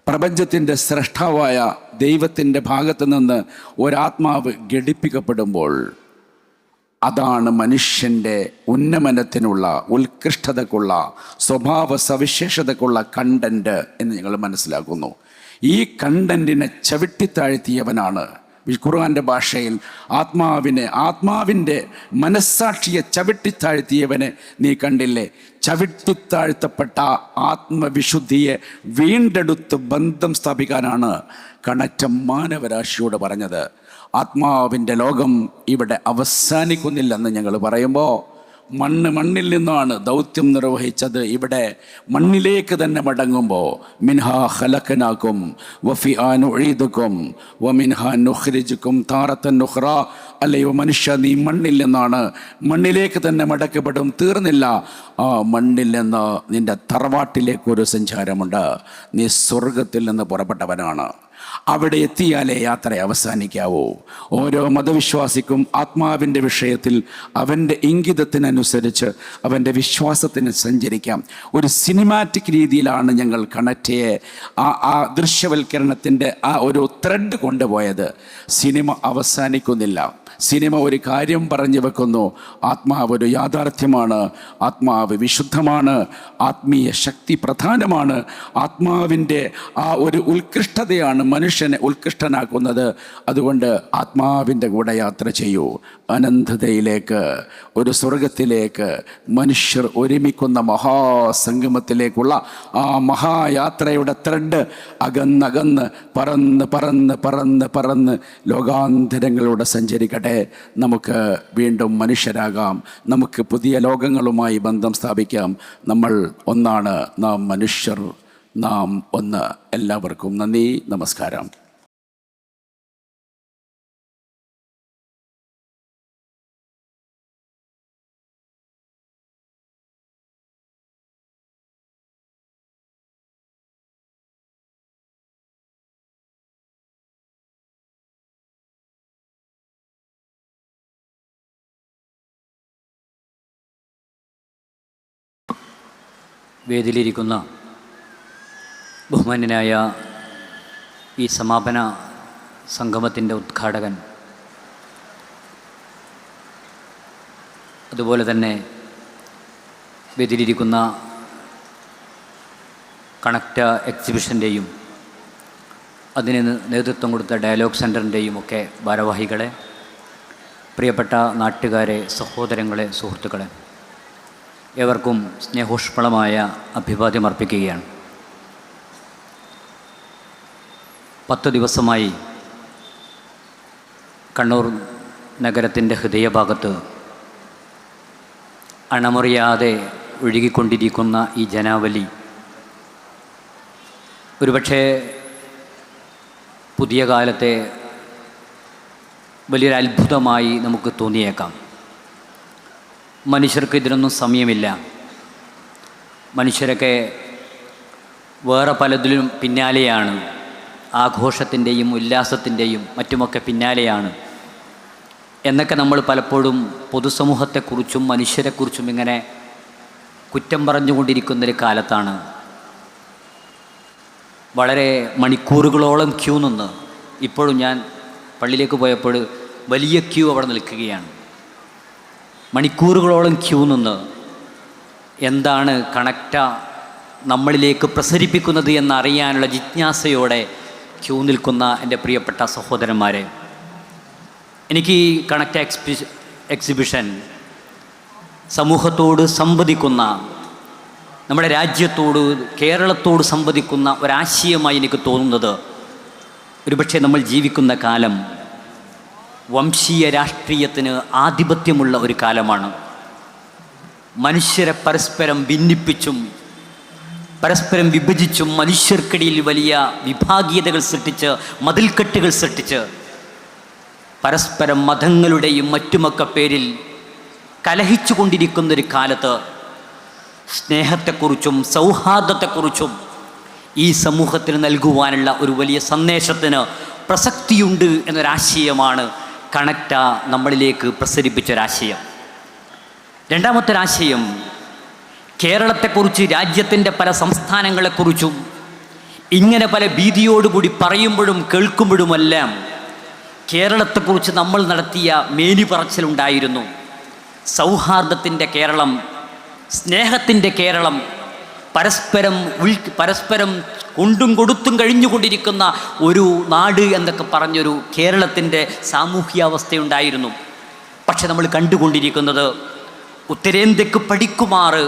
പ്രപഞ്ചത്തിൻ്റെ സ്രഷ്ടാവായ ദൈവത്തിൻ്റെ ഭാഗത്തു നിന്ന് ഒരാത്മാവ് ഘടിപ്പിക്കപ്പെടുമ്പോൾ, അതാണ് മനുഷ്യൻ്റെ ഉന്നമനത്തിനുള്ള, ഉത്കൃഷ്ടതക്കുള്ള, സ്വഭാവ സവിശേഷതക്കുള്ള കണ്ടൻറ്റ് എന്ന് ഞങ്ങൾ മനസ്സിലാക്കുന്നു. ഈ കണ്ടൻറ്റിനെ ചവിട്ടിത്താഴ്ത്തിയവനാണ് ഖുർആൻ്റെ ഭാഷയിൽ ആത്മാവിൻ്റെ മനസ്സാക്ഷിയെ ചവിട്ടിത്താഴ്ത്തിയവനെ നീ കണ്ടില്ലേ? ചവിട്ടിത്താഴ്ത്തപ്പെട്ട ആത്മവിശുദ്ധിയെ വീണ്ടെടുത്ത് ബന്ധം സ്ഥാപിക്കാനാണ് കണക്റ്റ് മാനവരാശിയോട് പറഞ്ഞത്. ആത്മാവിൻ്റെ ലോകം ഇവിടെ അവസാനിക്കുന്നില്ലെന്ന് ഞങ്ങൾ പറയുമ്പോൾ മണ്ണിൽ നിന്നാണ് ദൗത്യം നിർവഹിച്ചത്. ഇവിടെ മണ്ണിലേക്ക് തന്നെ മടങ്ങുമ്പോൾ മിൻഹാ ഖലഖനാകും വഫിആ നുഈദുകും വമിൻഹാ നുഖ്രിജുകും താറത്തൻ ഉഖ്റ. അല്ലയോ മനുഷ്യ, നീ മണ്ണിൽ നിന്നാണ്, മണ്ണിലേക്ക് തന്നെ മടക്കപ്പെടും. തീർന്നില്ല, ആ മണ്ണിൽ നിന്ന് നിൻ്റെ തറവാട്ടിലേക്കൊരു സഞ്ചാരമുണ്ട്. നീ സ്വർഗത്തിൽ നിന്ന് പുറപ്പെട്ടവനാണ്. അവിടെ എത്തിയാലേ യാത്ര അവസാനിക്കാവൂ. ഓരോ മതവിശ്വാസിക്കും ആത്മാവിൻ്റെ വിഷയത്തിൽ അവൻ്റെ ഇംഗിതത്തിനനുസരിച്ച് അവൻ്റെ വിശ്വാസത്തിന് സഞ്ചരിക്കാം. ഒരു സിനിമാറ്റിക് രീതിയിലാണ് ഞങ്ങൾ കണക്റ്റയെ ആ ദൃശ്യവൽക്കരണത്തിൻ്റെ ആ ഒരു ത്രെഡ് കൊണ്ടുപോയത്. സിനിമ അവസാനിക്കുന്നില്ല. സിനിമ ഒരു കാര്യം പറഞ്ഞു വെക്കുന്നു. ആത്മാവ് ഒരു യാഥാർത്ഥ്യമാണ്, ആത്മാവ് വിശുദ്ധമാണ്, ആത്മീയ ശക്തി പ്രധാനമാണ്. ആത്മാവിൻ്റെ ആ ഒരു ഉത്കൃഷ്ടതയാണ് മനുഷ്യനെ ഉത്കൃഷ്ടനാക്കുന്നത്. അതുകൊണ്ട് ആത്മാവിൻ്റെ കൂടെ യാത്ര ചെയ്യൂ. അനന്തതയിലേക്ക്, ഒരു സ്വർഗത്തിലേക്ക്, മനുഷ്യർ ഒരുമിക്കുന്ന മഹാസംഗമത്തിലേക്കുള്ള ആ മഹായാത്രയുടെ ത്രെഡ് അകന്നകന്ന് പറന്ന് പറന്ന് പറന്ന് പറന്ന് ലോകാന്തരങ്ങളിലൂടെ സഞ്ചരിക്കട്ടെ. നമുക്ക് വീണ്ടും മനുഷ്യരാകാം. നമുക്ക് പുതിയ ലോകങ്ങളുമായി ബന്ധം സ്ഥാപിക്കാം. നമ്മൾ ഒന്നാണ്, നാം മനുഷ്യർ, നാം ഒന്ന്. എല്ലാവർക്കും നന്ദി, നമസ്കാരം.
വേദിയിലിരിക്കുന്ന ബഹുമാന്യനായ ഈ സമാപന സംഗമത്തിൻ്റെ ഉദ്ഘാടകൻ, അതുപോലെ തന്നെ വേദിയിലിരിക്കുന്ന കണക്റ്റ് എക്സിബിഷൻ്റെയും അതിന് നേതൃത്വം കൊടുത്ത ഡയലോഗ് സെൻറ്ററിൻ്റെയും ഒക്കെ ഭാരവാഹികളെ, പ്രിയപ്പെട്ട നാട്ടുകാരെ, സഹോദരങ്ങളെ, സുഹൃത്തുക്കളെ, ഏവർക്കും സ്നേഹോഷ്മളമായ അഭിവാദ്യം അർപ്പിക്കുകയാണ്. 10 ദിവസമായി കണ്ണൂർ നഗരത്തിൻ്റെ ഹൃദയഭാഗത്ത് അണമുറിയാതെ ഒഴുകിക്കൊണ്ടിരിക്കുന്ന ഈ ജനാവലി ഒരുപക്ഷെ പുതിയ കാലത്തെ വലിയൊരു അത്ഭുതമായി നമുക്ക് തോന്നിയേക്കാം. മനുഷ്യർക്ക് ഇതിനൊന്നും സമയമില്ല. മനുഷ്യരൊക്കെ വേറെ പലതിലും പിന്നാലെയാണ്. ആഘോഷത്തിൻ്റെയും ഉല്ലാസത്തിൻ്റെയും മറ്റുമൊക്കെ പിന്നാലെയാണ് എന്നൊക്കെ നമ്മൾ പലപ്പോഴും പൊതുസമൂഹത്തെക്കുറിച്ചും മനുഷ്യരെക്കുറിച്ചും ഇങ്ങനെ കുറ്റം പറഞ്ഞുകൊണ്ടിരിക്കുന്നൊരു കാലത്താണ് വളരെ മണിക്കൂറുകളോളം ക്യൂ നിന്ന്, ഇപ്പോഴും ഞാൻ പള്ളിയിലേക്ക് പോയപ്പോൾ വലിയ ക്യൂ അവിടെ നിൽക്കുകയാണ്. മണിക്കൂറുകളോളം ക്യൂ നിന്ന് എന്താണ് കണക്റ്റ നമ്മളിലേക്ക് പ്രസരിപ്പിക്കുന്നത് എന്നറിയാനുള്ള ജിജ്ഞാസയോടെ ക്യൂ നിൽക്കുന്ന എൻ്റെ പ്രിയപ്പെട്ട സഹോദരന്മാരെ, എനിക്ക് ഈ കണക്റ്റ് എക്സിബിഷൻ സമൂഹത്തോട് സംവദിക്കുന്ന, നമ്മുടെ രാജ്യത്തോട്, കേരളത്തോട് സംവദിക്കുന്ന ഒരാശയമായി എനിക്ക് തോന്നുന്നത്, ഒരുപക്ഷെ നമ്മൾ ജീവിക്കുന്ന കാലം വംശീയ രാഷ്ട്രീയത്തിന് ആധിപത്യമുള്ള ഒരു കാലമാണ്. മനുഷ്യരെ പരസ്പരം ഭിന്നിപ്പിച്ചും പരസ്പരം വിഭജിച്ചും മനുഷ്യർക്കിടയിൽ വലിയ വിഭാഗീയതകൾ സൃഷ്ടിച്ച്, മതിൽക്കെട്ടുകൾ സൃഷ്ടിച്ച്, പരസ്പരം മതങ്ങളുടെയും മറ്റുമൊക്കെ പേരിൽ കലഹിച്ചു കൊണ്ടിരിക്കുന്നൊരു കാലത്ത് സ്നേഹത്തെക്കുറിച്ചും സൗഹാർദ്ദത്തെക്കുറിച്ചും ഈ സമൂഹത്തിന് നൽകുവാനുള്ള ഒരു വലിയ സന്ദേശത്തിന് പ്രസക്തിയുണ്ട് എന്നൊരാശയമാണ് കണക്റ്റ നമ്മളിലേക്ക് പ്രസരിപ്പിച്ചൊരാശയം. രണ്ടാമത്തെ ഒരാശയം, കേരളത്തെക്കുറിച്ച്, രാജ്യത്തിൻ്റെ പല സംസ്ഥാനങ്ങളെക്കുറിച്ചും ഇങ്ങനെ പല ഭീതിയോടുകൂടി പറയുമ്പോഴും കേൾക്കുമ്പോഴുമെല്ലാം കേരളത്തെക്കുറിച്ച് നമ്മൾ നടത്തിയ മേനിപറച്ചിലുണ്ടായിരുന്നു. സൗഹാർദ്ദത്തിൻ്റെ കേരളം, സ്നേഹത്തിൻ്റെ കേരളം, പരസ്പരം കൊണ്ടും കൊടുത്തും കഴിഞ്ഞുകൊണ്ടിരിക്കുന്ന ഒരു നാട് എന്നൊക്കെ പറഞ്ഞൊരു കേരളത്തിൻ്റെ സാമൂഹ്യാവസ്ഥയുണ്ടായിരുന്നു. പക്ഷെ നമ്മൾ കണ്ടുകൊണ്ടിരിക്കുന്നത് ഉത്തരേന്ത്യക്ക് പഠിക്കുമാറ്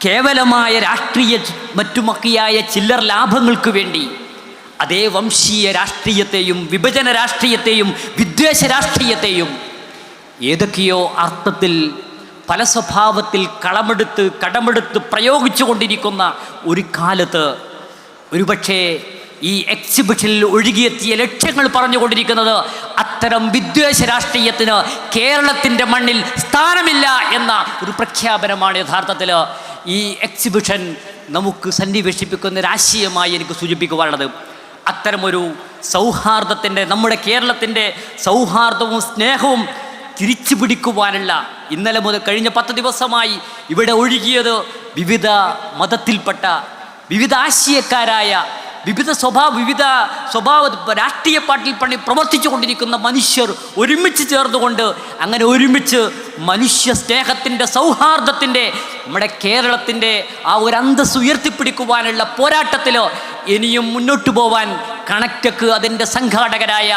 കേവലമായ രാഷ്ട്രീയ മറ്റുമൊക്കെയായ ചില്ലർ ലാഭങ്ങൾക്ക് വേണ്ടി അതേ വംശീയ രാഷ്ട്രീയത്തെയും വിഭജന രാഷ്ട്രീയത്തെയും വിദ്വേഷ രാഷ്ട്രീയത്തെയും ഏതൊക്കെയോ അർത്ഥത്തിൽ പല സ്വഭാവത്തിൽ കടമെടുത്ത് പ്രയോഗിച്ചു കൊണ്ടിരിക്കുന്ന ഒരു കാലത്ത് ഒരുപക്ഷേ ഈ എക്സിബിഷനിൽ ഒഴുകിയെത്തിയ ലക്ഷ്യങ്ങൾ പറഞ്ഞുകൊണ്ടിരിക്കുന്നത് അത്തരം വിദ്വേഷ രാഷ്ട്രീയത്തിന് കേരളത്തിൻ്റെ മണ്ണിൽ സ്ഥാനമില്ല എന്ന ഒരു പ്രഖ്യാപനമാണ് യഥാർത്ഥത്തിൽ ഈ എക്സിബിഷൻ നമുക്ക് സന്നിവേശിപ്പിക്കുന്ന ഒരാശയമായി എനിക്ക് സൂചിപ്പിക്കുവാനുള്ളത്. അത്തരമൊരു സൗഹാർദ്ദത്തിൻ്റെ, നമ്മുടെ കേരളത്തിൻ്റെ സൗഹാർദ്ദവും സ്നേഹവും തിരിച്ചു പിടിക്കുവാനുള്ള ഇന്നലെ മുതൽ കഴിഞ്ഞ 10 ദിവസമായി ഇവിടെ ഒഴുകിയത് വിവിധ മതത്തിൽപ്പെട്ട വിവിധ ആശയക്കാരായ വിവിധ സ്വഭാവ രാഷ്ട്രീയ പാർട്ടിയിൽ പ്രവർത്തിച്ചു കൊണ്ടിരിക്കുന്ന മനുഷ്യർ ഒരുമിച്ച് ചേർന്നുകൊണ്ട് അങ്ങനെ ഒരുമിച്ച് മനുഷ്യ സ്നേഹത്തിൻ്റെ സൗഹാർദ്ദത്തിൻ്റെ നമ്മുടെ കേരളത്തിൻ്റെ ആ ഒരു അന്തസ്സ് ഉയർത്തിപ്പിടിക്കുവാനുള്ള പോരാട്ടത്തിൽ ഇനിയും മുന്നോട്ട് പോവാൻ കണക്റ്റക്ക് അതിൻ്റെ സംഘാടകരായ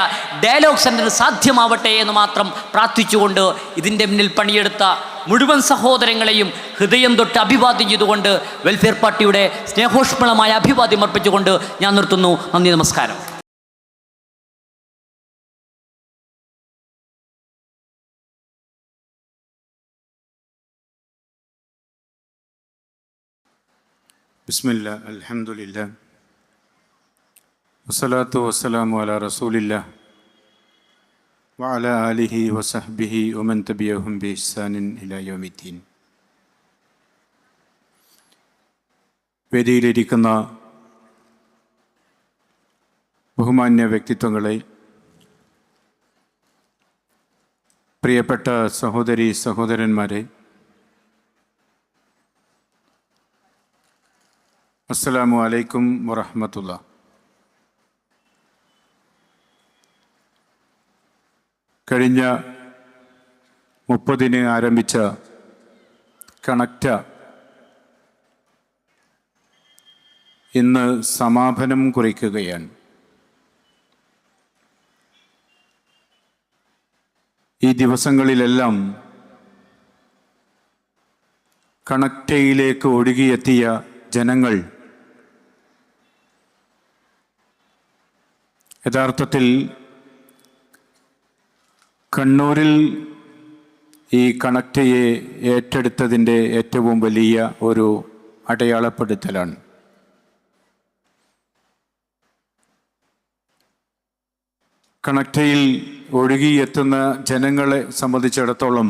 ഡയലോഗ് സെൻ്റർ സാധ്യമാവട്ടെ എന്ന് മാത്രം പ്രാർത്ഥിച്ചുകൊണ്ട് ഇതിൻ്റെ മുന്നിൽ പണിയെടുത്ത മുഴുവൻ സഹോദരങ്ങളെയും ഹൃദയം തൊട്ട് അഭിവാദ്യം ചെയ്തുകൊണ്ട് വെൽഫെയർ പാർട്ടിയുടെ സ്നേഹോഷ്മളമായ അഭിവാദ്യം അർപ്പിച്ചുകൊണ്ട് ഞാൻ നിർത്തുന്നു. നന്ദി, നമസ്കാരം.
ബിസ്മില്ലാ, അൽഹംദുലില്ലാ, വസ്സലാത്തു വസ്സലാമു അലാ റസൂലില്ലാ വഅലാ ആലിഹി വസഹ്ബിഹി വമൻ തബിഅഹും ബിഇഹ്സാനിൻ ഇലാ യൗമിദ്ദീൻ. വേദിയിലിരിക്കുന്ന ബഹുമാന്യ വ്യക്തിത്വങ്ങളെ, പ്രിയപ്പെട്ട സഹോദരീ സഹോദരന്മാരെ, അസ്സലാമു അലൈക്കും വറഹ്മത്തുള്ളാഹി. കഴിഞ്ഞ 30-ന് ആരംഭിച്ച കണക്റ്റ ഇന്ന് സമാപനം കുറിക്കുകയാണ്. ഈ ദിവസങ്ങളിലെല്ലാം കണക്റ്റയിലേക്ക് ഒഴുകിയെത്തിയ ജനങ്ങൾ യഥാർത്ഥത്തിൽ കണ്ണൂരിൽ ഈ കണക്റ്റയെ ഏറ്റെടുത്തതിൻ്റെ ഏറ്റവും വലിയ ഒരു അടയാളപ്പെടുത്തലാണ്. കണക്റ്റയിൽ ഒഴുകിയെത്തുന്ന ജനങ്ങളെ സംബന്ധിച്ചിടത്തോളം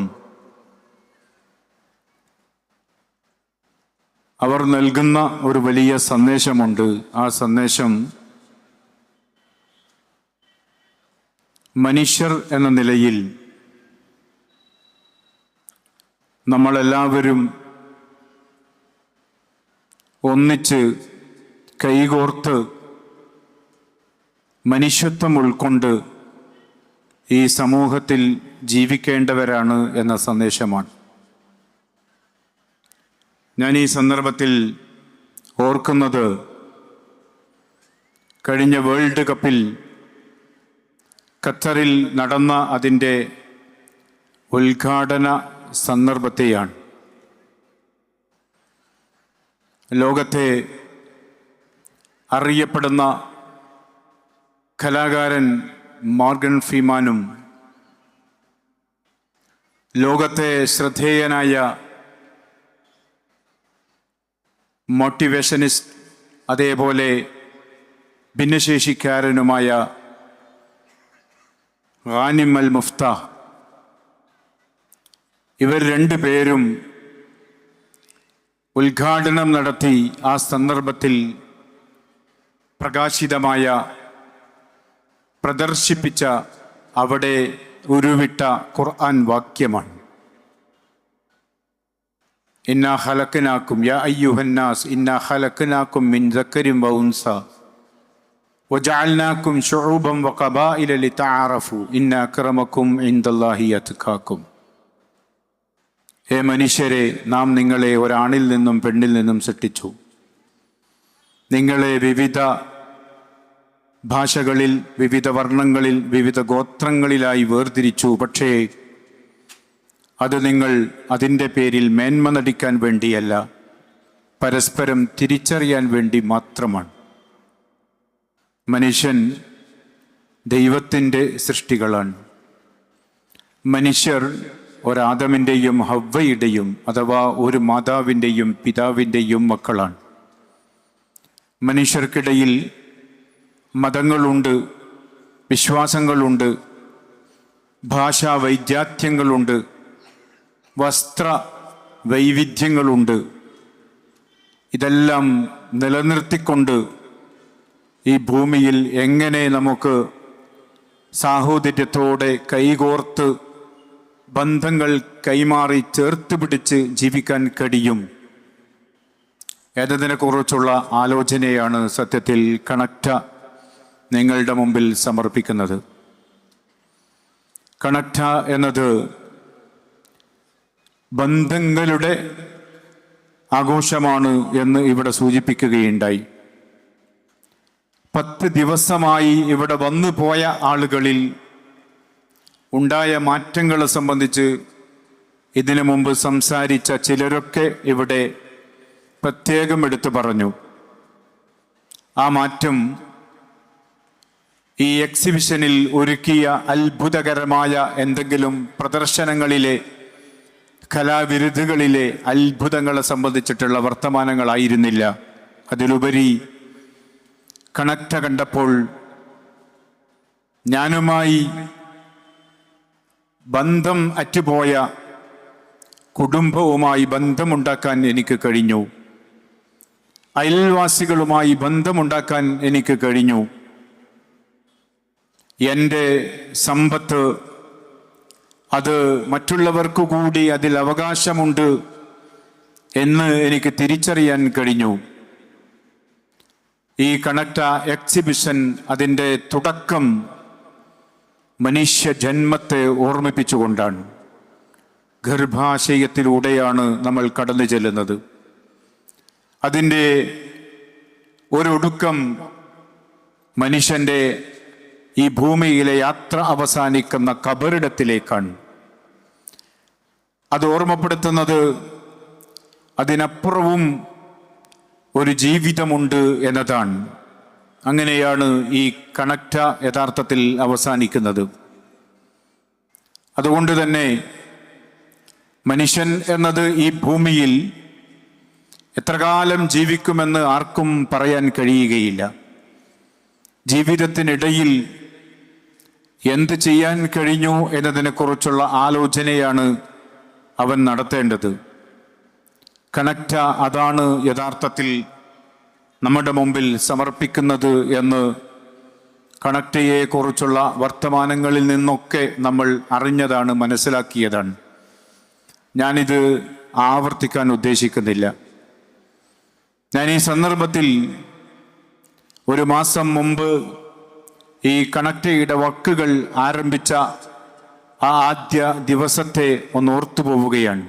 അവർ നൽകുന്ന ഒരു വലിയ സന്ദേശമുണ്ട്. ആ സന്ദേശം മനുഷ്യർ എന്ന നിലയിൽ നമ്മളെല്ലാവരും ഒന്നിച്ച് കൈകോർത്ത് മനുഷ്യത്വം ഉൾക്കൊണ്ട് ഈ സമൂഹത്തിൽ ജീവിക്കേണ്ടവരാണ് എന്ന സന്ദേശമാണ്. ഞാൻ ഈ സന്ദർഭത്തിൽ ഓർക്കുന്നത് കഴിഞ്ഞ വേൾഡ് കപ്പിൽ ഖത്തറിൽ നടന്ന അതിൻ്റെ ഉദ്ഘാടന സന്ദർഭത്തെയാണ്. ലോകത്തെ അറിയപ്പെടുന്ന കലാകാരൻ മോർഗൻ ഫ്രീമാനും ലോകത്തെ ശ്രദ്ധേയനായ മോട്ടിവേഷനിസ്റ്റ് അതേപോലെ ഭിന്നശേഷിക്കാരനുമായ ഗാനിം അൽ മുഫ്താഹ്, ഇവർ 2 പേരും ഉദ്ഘാടനം നടത്തി ആ സന്ദർഭത്തിൽ പ്രകാശിതമായ പ്രദർശിപ്പിച്ച അവിടെ ഉരുവിട്ട ഖുർആൻ വാക്യമാണ്. ഇന്നാ ഖലഖനാകും യാ അയ്യുഹന്നാസ് ഇന്നാ ഖലഖനാകും മിൻ ദക്കരിൻ വ ഉൻസ വജഅൽനാകും ശുഊബൻ വഖബായില ലിതഅറഫു ഇന്ന അക്രമകും ഇൻദല്ലാഹി അത്ഖാകും. ഹേ മനുഷ്യരെ, നാം നിങ്ങളെ ഒരാണിൽ നിന്നും പെണ്ണിൽ നിന്നും സൃഷ്ടിച്ചു. നിങ്ങളെ വിവിധ ഭാഷകളിൽ, വിവിധ വർണ്ണങ്ങളിൽ, വിവിധ ഗോത്രങ്ങളിലായി വേർതിരിച്ചു. പക്ഷേ അത് നിങ്ങൾ അതിൻ്റെ പേരിൽ മേന്മ നടിക്കാൻ വേണ്ടിയല്ല, പരസ്പരം തിരിച്ചറിയാൻ വേണ്ടി മാത്രമാണ്. മനുഷ്യൻ ദൈവത്തിൻ്റെ സൃഷ്ടികളാണ്. മനുഷ്യർ ഒരാദമിൻ്റെയും ഹവ്വയുടെയും അഥവാ ഒരു മാതാവിൻ്റെയും പിതാവിൻ്റെയും മക്കളാണ്. മനുഷ്യർക്കിടയിൽ മതങ്ങളുണ്ട്, വിശ്വാസങ്ങളുണ്ട്, ഭാഷാ വൈജാത്യങ്ങളുണ്ട്, വസ്ത്ര വൈവിധ്യങ്ങളുണ്ട്. ഇതെല്ലാം നിലനിർത്തിക്കൊണ്ട് ഈ ഭൂമിയിൽ എങ്ങനെ നമുക്ക് സാഹോദര്യത്തോടെ കൈകോർത്ത് ബന്ധങ്ങൾ കൈമാറി ചേർത്ത് പിടിച്ച് ജീവിക്കാൻ കഴിയും എന്നതിനെക്കുറിച്ചുള്ള ആലോചനയാണ് സത്യത്തിൽ കണക്റ്റ നിങ്ങളുടെ മുമ്പിൽ സമർപ്പിക്കുന്നത്. കണക്റ്റ എന്നത് ബന്ധങ്ങളുടെ ആഘോഷമാണ് എന്ന് ഇവിടെ സൂചിപ്പിക്കുകയുണ്ടായി. 10 ദിവസമായി ഇവിടെ വന്നു പോയ ആളുകളിൽ ഉണ്ടായ മാറ്റങ്ങളെ സംബന്ധിച്ച് ഇതിനു മുമ്പ് സംസാരിച്ച ചിലരൊക്കെ ഇവിടെ പ്രത്യേകം എടുത്തു പറഞ്ഞു. ആ മാറ്റം ഈ എക്സിബിഷനിൽ ഒരുക്കിയ അത്ഭുതകരമായ എന്തെങ്കിലും പ്രദർശനങ്ങളിലെ കലാവിരുതുകളിലെ അത്ഭുതങ്ങളെ സംബന്ധിച്ചിട്ടുള്ള വർത്തമാനങ്ങളായിരുന്നില്ല. അതിലുപരി കണക്റ്റ കണ്ടപ്പോൾ ഞാനുമായി ബന്ധം അറ്റുപോയ കുടുംബവുമായി ബന്ധമുണ്ടാക്കാൻ എനിക്ക് കഴിഞ്ഞു. അയൽവാസികളുമായി ബന്ധമുണ്ടാക്കാൻ എനിക്ക് കഴിഞ്ഞു. എൻ്റെ സമ്പത്ത് അത് മറ്റുള്ളവർക്കു കൂടി അതിൽ അവകാശമുണ്ട് എന്ന് എനിക്ക് തിരിച്ചറിയാൻ കഴിഞ്ഞു. ഈ കണക്റ്റ എക്സിബിഷൻ അതിൻ്റെ തുടക്കം മനുഷ്യ ജന്മത്തെ ഓർമ്മിപ്പിച്ചുകൊണ്ടാണ്. ഗർഭാശയത്തിലൂടെയാണ് നമ്മൾ കടന്നു ചെല്ലുന്നത്. അതിൻ്റെ ഒരൊടുക്കം മനുഷ്യൻ്റെ ഈ ഭൂമിയിലെ യാത്ര അവസാനിക്കുന്ന ഖബറിടത്തിലേക്കാണ്. അത് ഓർമ്മപ്പെടുത്തുന്നത് അതിനപ്പുറവും ഒരു ജീവിതമുണ്ട് എന്നതാണ്. അങ്ങനെയാണ് ഈ കണക്റ്റ യഥാർത്ഥത്തിൽ അവസാനിക്കുന്നത്. അതുകൊണ്ട് തന്നെ മനുഷ്യൻ എന്നത് ഈ ഭൂമിയിൽ എത്രകാലം ജീവിക്കുമെന്ന് ആർക്കും പറയാൻ കഴിയുകയില്ല. ജീവിതത്തിനിടയിൽ എന്ത് ചെയ്യാൻ കഴിഞ്ഞു എന്നതിനെക്കുറിച്ചുള്ള ആലോചനയാണ് അവൻ നടത്തേണ്ടത്. കണക്റ്റ അതാണ് യഥാർത്ഥത്തിൽ നമ്മുടെ മുമ്പിൽ സമർപ്പിക്കുന്നത് എന്ന് കണക്റ്റയെക്കുറിച്ചുള്ള വർത്തമാനങ്ങളിൽ നിന്നൊക്കെ നമ്മൾ അറിഞ്ഞതാണ്, മനസ്സിലാക്കിയതാണ്. ഞാനിത് ആവർത്തിക്കാൻ ഉദ്ദേശിക്കുന്നില്ല. ഞാൻ ഈ സന്ദർഭത്തിൽ 1 മാസം മുമ്പ് ഈ കണക്റ്റയുടെ വർക്കുകൾ ആരംഭിച്ച ആ ആദ്യ ദിവസത്തെ ഒന്ന് ഓർത്തു പോവുകയാണ്.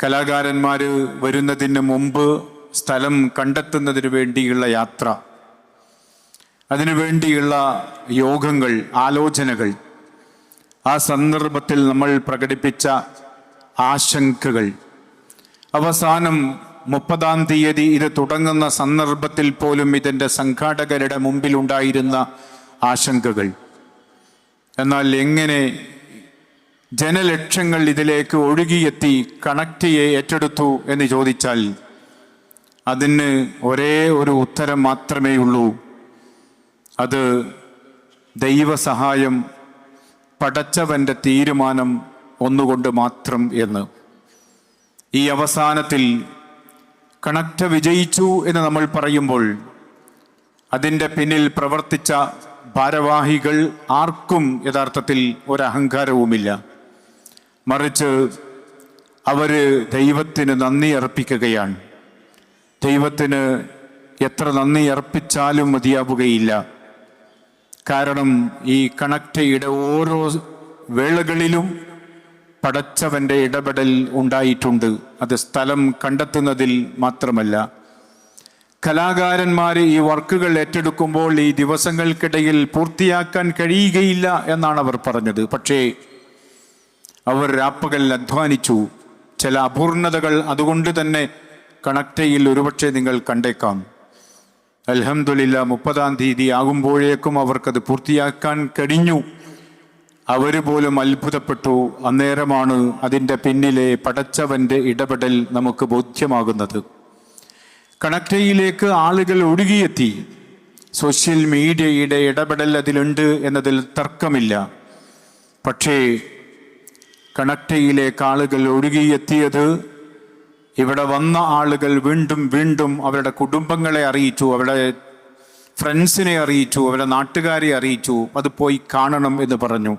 കലാകാരന്മാർ വരുന്നതിന് മുമ്പ് സ്ഥലം കണ്ടെത്തുന്നതിന് വേണ്ടിയുള്ള യാത്ര, അതിനുവേണ്ടിയുള്ള യോഗങ്ങൾ, ആലോചനകൾ, ആ സന്ദർഭത്തിൽ നമ്മൾ പ്രകടിപ്പിച്ച ആശങ്കകൾ, അവസാനം 30-ാം തീയതി ഇത് തുടങ്ങുന്ന സന്ദർഭത്തിൽ പോലും ഇതിൻ്റെ സംഘാടകരുടെ മുമ്പിലുണ്ടായിരുന്ന ആശങ്കകൾ. എന്നാൽ എങ്ങനെ ജനലക്ഷങ്ങൾ ഇതിലേക്ക് ഒഴുകിയെത്തി കണക്റ്റയെ ഏറ്റെടുത്തു എന്ന് ചോദിച്ചാൽ അതിന് ഒരേ ഒരു ഉത്തരം മാത്രമേ ഉള്ളൂ. അത് ദൈവസഹായം, പടച്ചവൻ്റെ തീരുമാനം ഒന്നുകൊണ്ട് മാത്രം എന്ന്. ഈ അവസാനത്തിൽ കണക്റ്റ വിജയിച്ചു എന്ന് നമ്മൾ പറയുമ്പോൾ അതിൻ്റെ പിന്നിൽ പ്രവർത്തിച്ച ഭാരവാഹികൾ ആർക്കും യഥാർത്ഥത്തിൽ ഒരഹങ്കാരവുമില്ല. മറിച്ച് അവർ ദൈവത്തിന് നന്ദി അർപ്പിക്കുകയാണ്. ദൈവത്തിന് എത്ര നന്ദി അർപ്പിച്ചാലും മതിയാവുകയില്ല. കാരണം ഈ കണക്റ്റയുടെ ഓരോ വേളകളിലും പടച്ചവൻ്റെ ഇടപെടൽ ഉണ്ടായിട്ടുണ്ട്. അത് സ്ഥലം കണ്ടെത്തുന്നതിൽ മാത്രമല്ല, കലാകാരന്മാർ ഈ വർക്കുകൾ ഏറ്റെടുക്കുമ്പോൾ ഈ ദിവസങ്ങൾക്കിടയിൽ പൂർത്തിയാക്കാൻ കഴിയുകയില്ല എന്നാണ് അവർ പറഞ്ഞത്. പക്ഷേ അവർ രാപ്പകൽ അധ്വാനിച്ചു. ചില അപൂർണതകൾ അതുകൊണ്ട് തന്നെ കണക്റ്റയിൽ ഒരുപക്ഷെ നിങ്ങൾ കണ്ടേക്കാം. അൽഹംദുലില്ലാ 30-ാം തീയതി ആകുമ്പോഴേക്കും അവർക്കത് പൂർത്തിയാക്കാൻ കഴിഞ്ഞു. അവർ പോലും അത്ഭുതപ്പെട്ടു. അന്നേരമാണ് അതിൻ്റെ പിന്നിലെ പടച്ചവൻ്റെ ഇടപെടൽ നമുക്ക് ബോധ്യമാകുന്നത്. കണക്റ്റയിലേക്ക് ആളുകൾ ഒഴുകിയെത്തി. സോഷ്യൽ മീഡിയയുടെ ഇടപെടൽ അതിലുണ്ട് എന്നതിൽ തർക്കമില്ല. പക്ഷേ കണക്റ്റയിലേക്ക് ആളുകൾ ഒഴുകിയെത്തിയത് ഇവിടെ വന്ന ആളുകൾ വീണ്ടും വീണ്ടും അവരുടെ കുടുംബങ്ങളെ അറിയിച്ചു, അവരുടെ ഫ്രണ്ട്സിനെ അറിയിച്ചു, അവരുടെ നാട്ടുകാരെ അറിയിച്ചു, അത് പോയി കാണണം എന്ന് പറഞ്ഞു.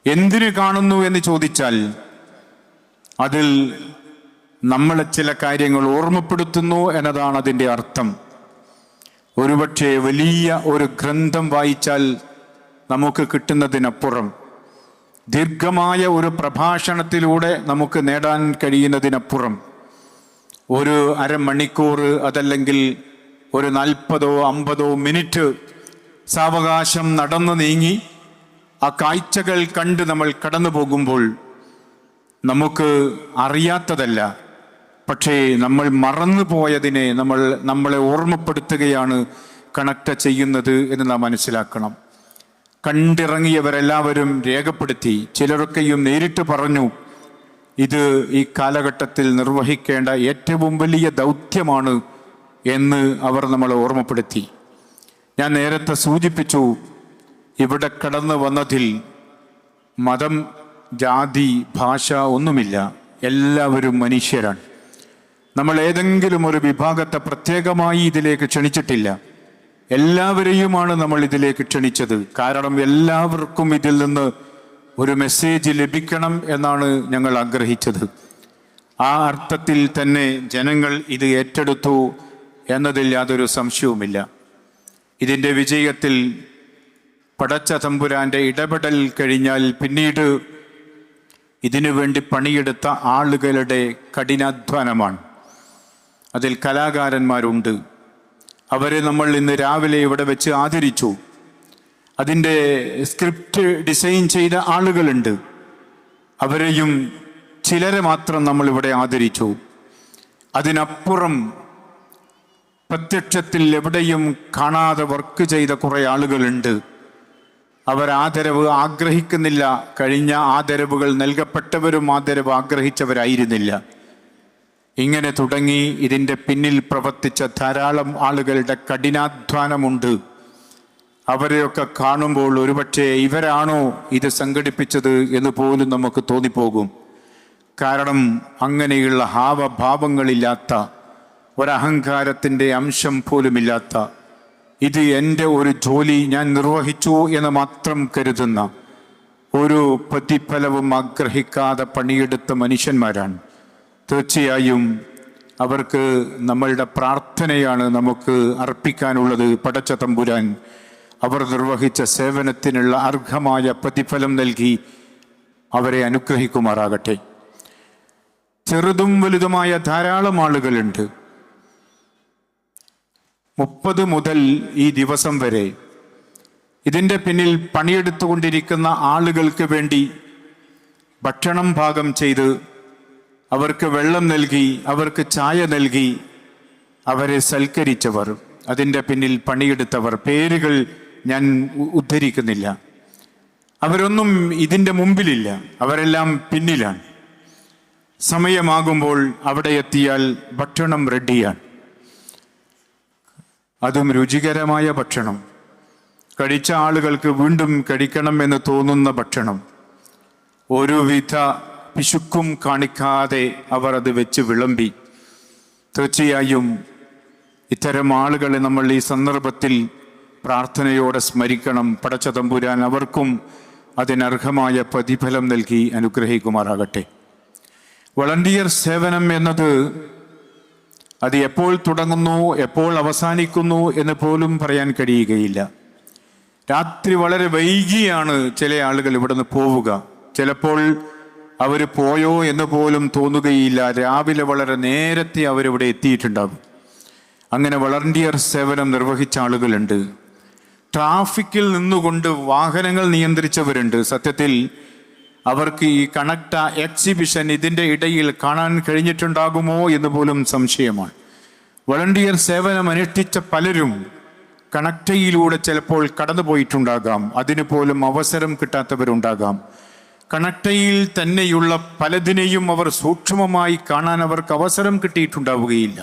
എന്തിനു കാണുന്നു എന്ന് ചോദിച്ചാൽ അതിൽ നമ്മളെ ചില കാര്യങ്ങൾ ഓർമ്മപ്പെടുത്തുന്നു എന്നതാണ് അതിൻ്റെ അർത്ഥം. ഒരുപക്ഷെ വലിയ ഒരു ഗ്രന്ഥം വായിച്ചാൽ നമുക്ക് കിട്ടുന്നതിനപ്പുറം, ദീർഘമായ ഒരു പ്രഭാഷണത്തിലൂടെ നമുക്ക് നേടാൻ കഴിയുന്നതിനപ്പുറം, ഒരു അരമണിക്കൂർ അതല്ലെങ്കിൽ ഒരു 40-50 മിനിറ്റ് സാവകാശം നടന്നു നീങ്ങി ആ കാഴ്ചകൾ കണ്ട് നമ്മൾ കടന്നു പോകുമ്പോൾ നമുക്ക് അറിയാത്തതല്ല, പക്ഷേ നമ്മൾ മറന്നു പോയതിനെ നമ്മളെ ഓർമ്മപ്പെടുത്തുകയാണ് കണക്ട് ചെയ്യുന്നത് എന്ന് നാം മനസ്സിലാക്കണം. കണ്ടിറങ്ങിയവരെല്ലാവരും രേഖപ്പെടുത്തി. ചിലരൊക്കെയും നേരിട്ട് പറഞ്ഞു, ഇത് ഈ കാലഘട്ടത്തിൽ നിർവഹിക്കേണ്ട ഏറ്റവും വലിയ ദൗത്യമാണ് എന്ന് അവർ നമ്മളെ ഓർമ്മപ്പെടുത്തി. ഞാൻ നേരത്തെ സൂചിപ്പിച്ചു, ഇവിടെ കടന്നു വന്നതിൽ മതം, ജാതി, ഭാഷ ഒന്നുമില്ല. എല്ലാവരും മനുഷ്യരാണ്. നമ്മൾ ഏതെങ്കിലും ഒരു വിഭാഗത്തെ പ്രത്യേകമായി ഇതിലേക്ക് ക്ഷണിച്ചിട്ടില്ല. എല്ലാവരെയുമാണ് നമ്മൾ ഇതിലേക്ക് ക്ഷണിച്ചത്. കാരണം എല്ലാവർക്കും ഇതിൽ നിന്ന് ഒരു മെസ്സേജ് ലഭിക്കണം എന്നാണ് ഞങ്ങൾ ആഗ്രഹിച്ചത്. ആ അർത്ഥത്തിൽ തന്നെ ജനങ്ങൾ ഇത് ഏറ്റെടുത്തു എന്നതിൽ യാതൊരു സംശയവുമില്ല. ഇതിൻ്റെ വിജയത്തിൽ പടച്ച തമ്പുരാൻ്റെ ഇടപെടൽ കഴിഞ്ഞാൽ പിന്നീട് ഇതിനു വേണ്ടി പണിയെടുത്ത ആളുകളുടെ കഠിനാധ്വാനമാണ്. അതിൽ കലാകാരന്മാരുണ്ട്. അവരെ നമ്മൾ ഇന്ന് രാവിലെ ഇവിടെ വെച്ച് ആദരിച്ചു. അതിൻ്റെ സ്ക്രിപ്റ്റ് ഡിസൈൻ ചെയ്ത ആളുകളുണ്ട്. അവരെയും ചിലരെ മാത്രം നമ്മളിവിടെ ആദരിച്ചു. അതിനപ്പുറം പ്രത്യക്ഷത്തിൽ എവിടെയും കാണാതെ വർക്ക് ചെയ്ത കുറേ ആളുകളുണ്ട്. അവർ ആദരവ് ആഗ്രഹിക്കുന്നില്ല. കഴിഞ്ഞ ആദരവുകൾ നൽകപ്പെട്ടവരും ആദരവ് ആഗ്രഹിച്ചവരായിരുന്നില്ല. ഇങ്ങനെ തുടങ്ങി ഇതിൻ്റെ പിന്നിൽ പ്രവർത്തിച്ച ധാരാളം ആളുകളുടെ കഠിനാധ്വാനമുണ്ട്. അവരെയൊക്കെ കാണുമ്പോൾ ഒരുപക്ഷെ ഇവരാണോ ഇത് സംഘടിപ്പിച്ചത് എന്ന് പോലും നമുക്ക് തോന്നിപ്പോകും. കാരണം അങ്ങനെയുള്ള ഹാവഭാവങ്ങളില്ലാത്ത, ഒരഹങ്കാരത്തിൻ്റെ അംശം പോലുമില്ലാത്ത, ഇത് എൻ്റെ ഒരു ജോലി ഞാൻ നിർവഹിച്ചു എന്ന് മാത്രം കരുതുന്ന, ഒരു പ്രതിഫലവും ആഗ്രഹിക്കാതെ പണിയെടുത്ത മനുഷ്യന്മാരാണ്. തീർച്ചയായും അവർക്ക് നമ്മളുടെ പ്രാർത്ഥനയാണ് നമുക്ക് അർപ്പിക്കാനുള്ളത്. പടച്ച തമ്പുരാൻ അവർ നിർവഹിച്ച സേവനത്തിനുള്ള അർഹമായ പ്രതിഫലം നൽകി അവരെ അനുഗ്രഹിക്കുമാറാകട്ടെ. ചെറുതും വലുതുമായ ധാരാളം ആളുകളുണ്ട്. 30 മുതൽ ഈ ദിവസം വരെ ഇതിൻ്റെ പിന്നിൽ പണിയെടുത്തുകൊണ്ടിരിക്കുന്ന ആളുകൾക്ക് വേണ്ടി ഭക്ഷണം പാകം ചെയ്ത്, അവർക്ക് വെള്ളം നൽകി, അവർക്ക് ചായ നൽകി, അവരെ സൽക്കരിച്ചവർ, അതിൻ്റെ പിന്നിൽ പണിയെടുത്തവർ, പേരുകൾ ഞാൻ ഉദ്ധരിക്കുന്നില്ല. അവരൊന്നും ഇതിൻ്റെ മുമ്പിലില്ല. അവരെല്ലാം പിന്നിലാണ്. സമയമാകുമ്പോൾ അവിടെ എത്തിയാൽ ഭക്ഷണം റെഡിയാണ്. അതും രുചികരമായ ഭക്ഷണം, കഴിച്ച ആളുകൾക്ക് വീണ്ടും കഴിക്കണം എന്ന് തോന്നുന്ന ഭക്ഷണം. ഒരുവിധ പിശുക്കും കാണിക്കാതെ അവർ അത് വെച്ച് വിളമ്പി. തീർച്ചയായും ഇത്തരം ആളുകളെ നമ്മൾ ഈ സന്ദർഭത്തിൽ പ്രാർത്ഥനയോടെ സ്മരിക്കണം. പടച്ച തമ്പുരാൻ അവർക്കും അതിനർഹമായ പ്രതിഫലം നൽകി അനുഗ്രഹിക്കുമാറാകട്ടെ. വളണ്ടിയർ സേവനം എന്നത് അത് എപ്പോൾ തുടങ്ങുന്നു, എപ്പോൾ അവസാനിക്കുന്നു എന്ന് പോലും പറയാൻ കഴിയുകയില്ല. രാത്രി വളരെ വൈകിയാണ് ചില ആളുകൾ ഇവിടെ നിന്ന് പോവുക. ചിലപ്പോൾ അവർ പോയോ എന്ന് പോലും തോന്നുകയില്ല. രാവിലെ വളരെ നേരത്തെ അവരിവിടെ എത്തിയിട്ടുണ്ടാകും. അങ്ങനെ വളണ്ടിയർ സേവനം നിർവഹിച്ച ആളുകളുണ്ട്. ട്രാഫിക്കിൽ നിന്നുകൊണ്ട് വാഹനങ്ങൾ നിയന്ത്രിച്ചവരുണ്ട്. സത്യത്തിൽ അവർക്ക് ഈ കണക്ട എക്സിബിഷൻ ഇതിൻ്റെ ഇടയിൽ കാണാൻ കഴിഞ്ഞിട്ടുണ്ടാകുമോ എന്ന് പോലും സംശയമാണ്. വളണ്ടിയർ സേവനം അനുഷ്ഠിച്ച പലരും കണക്ടയിലൂടെ ചിലപ്പോൾ കടന്നുപോയിട്ടുണ്ടാകാം. അതിന് പോലും അവസരം കിട്ടാത്തവരുണ്ടാകാം. കണക്ടയിൽ തന്നെയുള്ള പലതിനെയും അവർ സൂക്ഷ്മമായി കാണാൻ അവർക്ക് അവസരം കിട്ടിയിട്ടുണ്ടാവുകയില്ല.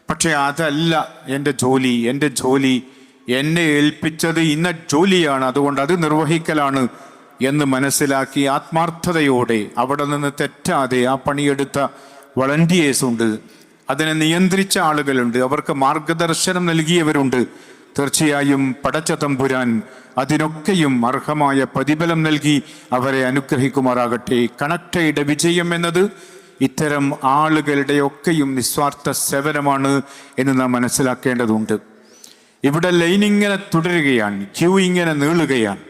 പക്ഷേ അതല്ല എൻ്റെ ജോലി എന്നെ ഏൽപ്പിച്ചത് ഇന്ന ജോലിയാണ്, അതുകൊണ്ട് അത് നിർവഹിക്കലാണ് എന്ന് മനസ്സിലാക്കി ആത്മാർത്ഥതയോടെ അവിടെ നിന്ന് തെറ്റാതെ ആ പണിയെടുത്ത വളണ്ടിയേഴ്സ് ഉണ്ട്. അതിനെ നിയന്ത്രിച്ച ആളുകളുണ്ട്. അവർക്ക് മാർഗദർശനം നൽകിയവരുണ്ട്. തീർച്ചയായും പടച്ച തമ്പുരാൻ അതിനൊക്കെയും അർഹമായ പ്രതിഫലം നൽകി അവരെ അനുഗ്രഹിക്കുമാറാകട്ടെ. കണക്ടയുടെ വിജയം എന്നത് ഇത്തരം ആളുകളുടെ ഒക്കെയും നിസ്വാർത്ഥ സേവനമാണ് എന്ന് നാം മനസ്സിലാക്കേണ്ടതുണ്ട്. ഇവിടെ ലൈൻ ഇങ്ങനെ തുടരുകയാണ്, ക്യൂ ഇങ്ങനെ നീളുകയാണ്,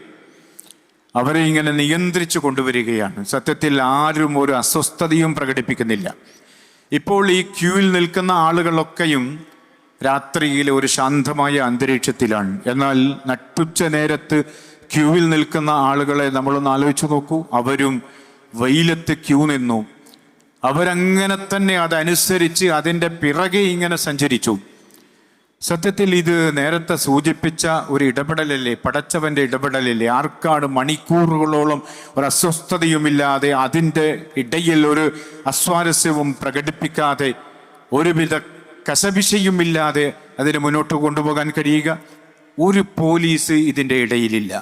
അവരെ ഇങ്ങനെ നിയന്ത്രിച്ചു കൊണ്ടുവരികയാണ്. സത്യത്തിൽ ആരും ഒരു അസ്വസ്ഥതയും പ്രകടിപ്പിക്കുന്നില്ല. ഇപ്പോൾ ഈ ക്യൂവിൽ നിൽക്കുന്ന ആളുകളൊക്കെയും രാത്രിയിലെ ഒരു ശാന്തമായ അന്തരീക്ഷത്തിലാണ്. എന്നാൽ നട്ടുച്ച നേരത്ത് ക്യൂവിൽ നിൽക്കുന്ന ആളുകളെ നമ്മളൊന്ന് ആലോചിച്ച് നോക്കൂ. അവരും വെയിലത്ത് ക്യൂ നിന്നു. അവരങ്ങനെ തന്നെ അതനുസരിച്ച് അതിൻ്റെ പിറകെ ഇങ്ങനെ സഞ്ചരിച്ചു. സത്യത്തിൽ ഇത് നേരത്തെ സൂചിപ്പിച്ച ഒരു ഇടപെടലല്ലേ, പടച്ചവൻ്റെ ഇടപെടലല്ലേ. ആർക്കാണ് മണിക്കൂറുകളോളം ഒരു അസ്വസ്ഥതയുമില്ലാതെ അതിൻ്റെ ഇടയിൽ ഒരു അസ്വാരസ്യവും പ്രകടിപ്പിക്കാതെ ഒരുവിധ കശപിശയുമില്ലാതെ അതിനെ മുന്നോട്ട് കൊണ്ടുപോകാൻ കഴിയുക? ഒരു പോലീസ് ഇതിൻ്റെ ഇടയിലില്ല.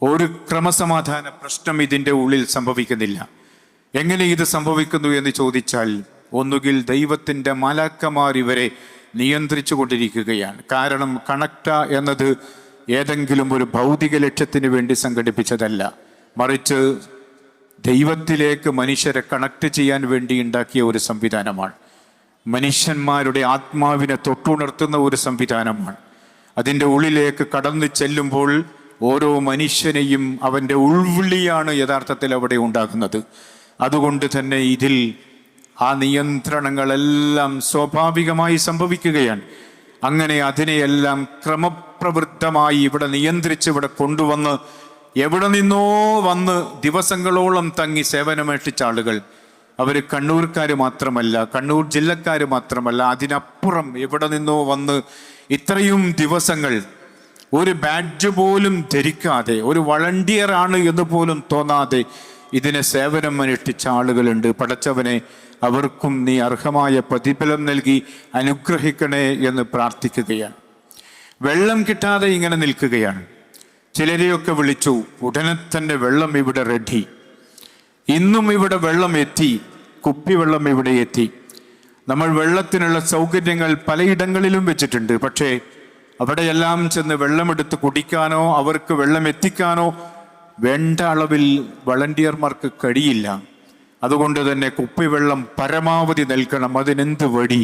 ഒരു ക്രമസമാധാന പ്രശ്നം ഇതിൻ്റെ ഉള്ളിൽ സംഭവിക്കുന്നില്ല. എങ്ങനെ ഇത് സംഭവിക്കുന്നു എന്ന് ചോദിച്ചാൽ ഒന്നുകിൽ ദൈവത്തിൻ്റെ മാലാക്കമാർ ഇവരെ നിയന്ത്രിച്ചു കൊണ്ടിരിക്കുകയാണ്. കാരണം കണക്ട എന്നത് ഏതെങ്കിലും ഒരു ഭൗതിക ലക്ഷ്യത്തിന് വേണ്ടി സംഘടിപ്പിച്ചതല്ല, മറിച്ച് ദൈവത്തിലേക്ക് മനുഷ്യരെ കണക്ട് ചെയ്യാൻ വേണ്ടി ഉണ്ടാക്കിയ ഒരു സംവിധാനമാണ്. മനുഷ്യന്മാരുടെ ആത്മാവിനെ തൊട്ടുണർത്തുന്ന ഒരു സംവിധാനമാണ്. അതിൻ്റെ ഉള്ളിലേക്ക് കടന്നു ചെല്ലുമ്പോൾ ഓരോ മനുഷ്യനെയും അവൻ്റെ ഉൾവിളിയാണ് യഥാർത്ഥത്തിൽ അവിടെ ഉണ്ടാകുന്നത്. അതുകൊണ്ട് തന്നെ ഇതിൽ ആ നിയന്ത്രണങ്ങളെല്ലാം സ്വാഭാവികമായി സംഭവിക്കുകയാണ്. അങ്ങനെ അതിനെയെല്ലാം ക്രമപ്രവൃത്തമായി ഇവിടെ നിയന്ത്രിച്ച് ഇവിടെ കൊണ്ടുവന്ന് എവിടെ നിന്നോ വന്ന് ദിവസങ്ങളോളം തങ്ങി സേവനമേഷ്ടിച്ച ആളുകൾ, അവർ കണ്ണൂർക്കാർ മാത്രമല്ല, കണ്ണൂർ ജില്ലക്കാർ മാത്രമല്ല, അതിനപ്പുറം എവിടെ നിന്നോ വന്ന് ഇത്രയും ദിവസങ്ങൾ ഒരു ബാഡ്ജ് പോലും ധരിക്കാതെ, ഒരു വളണ്ടിയർ ആണ് എന്ന് പോലും തോന്നാതെ ഇതിനെ സേവനം അനുഷ്ഠിച്ച ആളുകളുണ്ട്. പടച്ചവനെ, അവർക്കും നീ അർഹമായ പ്രതിഫലം നൽകി അനുഗ്രഹിക്കണേ എന്ന് പ്രാർത്ഥിക്കുകയാണ്. വെള്ളം കിട്ടാതെ ഇങ്ങനെ നിൽക്കുകയാണ്. ചിലരെയൊക്കെ വിളിച്ചു, ഉടനെ തന്നെ വെള്ളം ഇവിടെ റെഡി. ഇന്നും ഇവിടെ വെള്ളം എത്തി, കുപ്പിവെള്ളം ഇവിടെ എത്തി. നമ്മൾ വെള്ളത്തിനുള്ള സൗകര്യങ്ങൾ പലയിടങ്ങളിലും വെച്ചിട്ടുണ്ട്. പക്ഷേ അവിടെയെല്ലാം ചെന്ന് വെള്ളമെടുത്ത് കുടിക്കാനോ അവർക്ക് വെള്ളം എത്തിക്കാനോ വേണ്ട അളവിൽ വളണ്ടിയർമാർക്ക് കഴിയില്ല. അതുകൊണ്ട് തന്നെ കുപ്പിവെള്ളം പരമാവധി നൽകണം. അതിനെന്ത് വഴി?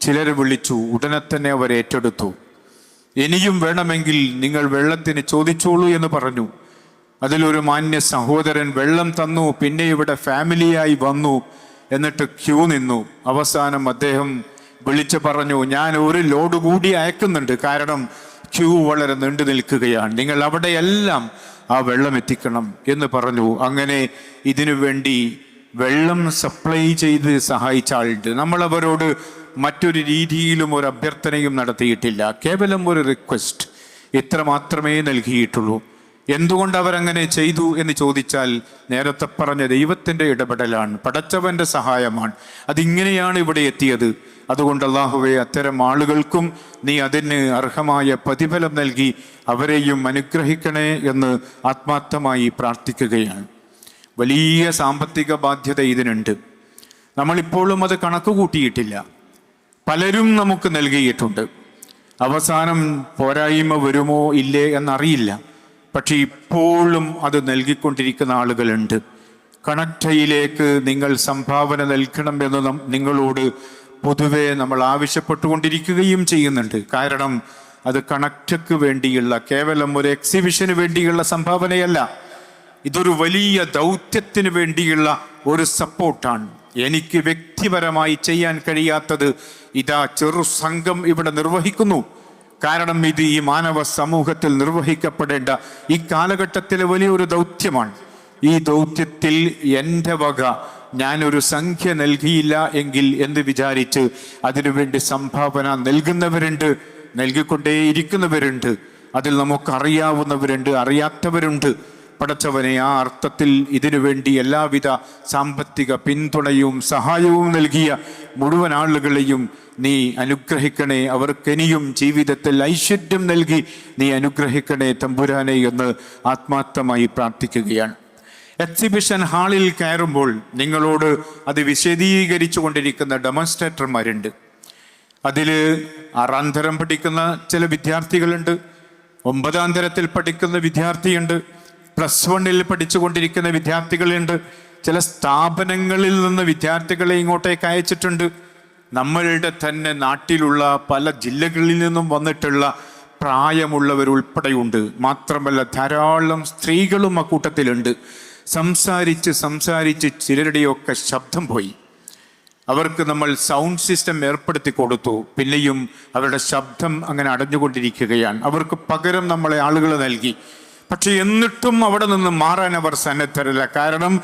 ചിലരെ വിളിച്ചു, ഉടനെ തന്നെ അവർ ഏറ്റെടുത്തു. ഇനിയും വേണമെങ്കിൽ നിങ്ങൾ വെള്ളത്തിന് ചോദിച്ചോളൂ എന്ന് പറഞ്ഞു. അതിലൊരു മാന്യ സഹോദരൻ വെള്ളം തന്നു. പിന്നെ ഇവിടെ ഫാമിലിയായി വന്നു, എന്നിട്ട് ക്യൂ നിന്നു. അവസാനം അദ്ദേഹം വിളിച്ചു പറഞ്ഞു, ഞാൻ ഒരു ലോഡ് കൂടി അയക്കുന്നുണ്ട്, കാരണം ക്യൂ വളരെ നീണ്ടു നിൽക്കുകയാണ്, നിങ്ങൾ അവിടെയെല്ലാം ആ വെള്ളം എത്തിക്കണം എന്ന് പറഞ്ഞു. അങ്ങനെ ഇതിനു വേണ്ടി വെള്ളം സപ്ലൈ ചെയ്ത് സഹായിച്ച ആളുണ്ട്. നമ്മളവരോട് മറ്റൊരു രീതിയിലും ഒരു അഭ്യർത്ഥനയും നടത്തിയിട്ടില്ല. കേവലം ഒരു റിക്വസ്റ്റ് ഇത്ര മാത്രമേ നൽകിയിട്ടുള്ളൂ. എന്തുകൊണ്ട് അവരങ്ങനെ ചെയ്തു എന്ന് ചോദിച്ചാൽ, നേരത്തെ പറഞ്ഞ ദൈവത്തിൻ്റെ ഇടപെടലാണ്, പടച്ചവൻ്റെ സഹായമാണ്. അതിങ്ങനെയാണ് ഇവിടെ എത്തിയത്. അതുകൊണ്ട് അല്ലാഹുവേ, അത്തരം ആളുകൾക്കും നീ അതിന് അർഹമായ പ്രതിഫലം നൽകി അവരെയും അനുഗ്രഹിക്കണേ എന്ന് ആത്മാർത്ഥമായി പ്രാർത്ഥിക്കുകയാണ്. വലിയ സാമ്പത്തിക ബാധ്യത ഇതിനുണ്ട്. നമ്മളിപ്പോഴും അത് കണക്ക് കൂട്ടിയിട്ടില്ല. പലരും നമുക്ക് നൽകിയിട്ടുണ്ട്. അവസാനം പോരായ്മ വരുമോ ഇല്ലേ എന്നറിയില്ല. പക്ഷെ ഇപ്പോഴും അത് നൽകിക്കൊണ്ടിരിക്കുന്ന ആളുകളുണ്ട്. കണക്ടയിലേക്ക് നിങ്ങൾ സംഭാവന നൽകണമെന്ന് നിങ്ങളോട് പൊതുവെ നമ്മൾ ആവശ്യപ്പെട്ടുകൊണ്ടിരിക്കുകയും ചെയ്യുന്നുണ്ട്. കാരണം അത് കണക്ടക്ക് വേണ്ടിയുള്ള, കേവലം ഒരു എക്സിബിഷന് വേണ്ടിയുള്ള സംഭാവനയല്ല. ഇതൊരു വലിയ ദൗത്യത്തിന് വേണ്ടിയുള്ള ഒരു സപ്പോർട്ടാണ്. എനിക്ക് വ്യക്തിപരമായി ചെയ്യാൻ കഴിയാത്തത് ഇതാ ചെറു സംഘം ഇവിടെ നിർവഹിക്കുന്നു. കാരണം ഇത് ഈ മാനവ സമൂഹത്തിൽ നിർവഹിക്കപ്പെടേണ്ട ഈ കാലഘട്ടത്തിലെ വലിയൊരു ദൗത്യമാണ്. ഈ ദൗത്യത്തിൽ എൻ്റെ വക ഞാനൊരു സംഖ്യ നൽകിയില്ല എങ്കിൽ എന്ന് വിചാരിച്ച് അതിനുവേണ്ടി സംഭാവന നൽകുന്നവരുണ്ട്, നൽകിക്കൊണ്ടേയിരിക്കുന്നവരുണ്ട്. അതിൽ നമുക്കറിയാവുന്നവരുണ്ട്, അറിയാത്തവരുണ്ട്. പടച്ചവനെ, ആ അർത്ഥത്തിൽ ഇതിനുവേണ്ടി എല്ലാവിധ സാമ്പത്തിക പിന്തുണയും സഹായവും നൽകിയ മുഴുവൻ ആളുകളെയും നീ അനുഗ്രഹിക്കണേ. അവർക്കിനിയും ജീവിതത്തിൽ ഐശ്വര്യം നൽകി നീ അനുഗ്രഹിക്കണേ തമ്പുരാനെ എന്ന് ആത്മാർത്ഥമായി പ്രാർത്ഥിക്കുകയാണ്. എക്സിബിഷൻ ഹാളിൽ കയറുമ്പോൾ നിങ്ങളോട് അത് വിശദീകരിച്ചു കൊണ്ടിരിക്കുന്ന ഡെമോൺസ്ട്രേറ്റർമാരുണ്ട്. അതിൽ 6ാം തരം പഠിക്കുന്ന ചില വിദ്യാർത്ഥികളുണ്ട്, 9ാം തരത്തിൽ പഠിക്കുന്ന വിദ്യാർത്ഥിയുണ്ട്, +1 പഠിച്ചുകൊണ്ടിരിക്കുന്ന വിദ്യാർത്ഥികളുണ്ട്. ചില സ്ഥാപനങ്ങളിൽ നിന്ന് വിദ്യാർത്ഥികളെ ഇങ്ങോട്ടേക്ക് അയച്ചിട്ടുണ്ട്. നമ്മളുടെ തന്നെ നാട്ടിലുള്ള പല ജില്ലകളിൽ നിന്നും വന്നിട്ടുള്ള പ്രായമുള്ളവരുൾപ്പെടെയുണ്ട്. മാത്രമല്ല ധാരാളം സ്ത്രീകളും അക്കൂട്ടത്തിലുണ്ട്. സംസാരിച്ച് ചിലരുടെയൊക്കെ ശബ്ദം പോയി. അവർക്ക് നമ്മൾ സൗണ്ട് സിസ്റ്റം ഏർപ്പെടുത്തി കൊടുത്തു. പിന്നെയും അവരുടെ ശബ്ദം അങ്ങനെ അടഞ്ഞുകൊണ്ടിരിക്കുകയാണ്. അവർക്ക് പകരം നമ്മളെ ആളുകൾ നൽകി. പക്ഷെ എന്നിട്ടും അവിടെ നിന്ന് മാറാൻ അവർ സന്നദ്ധരല്ല. കാരണം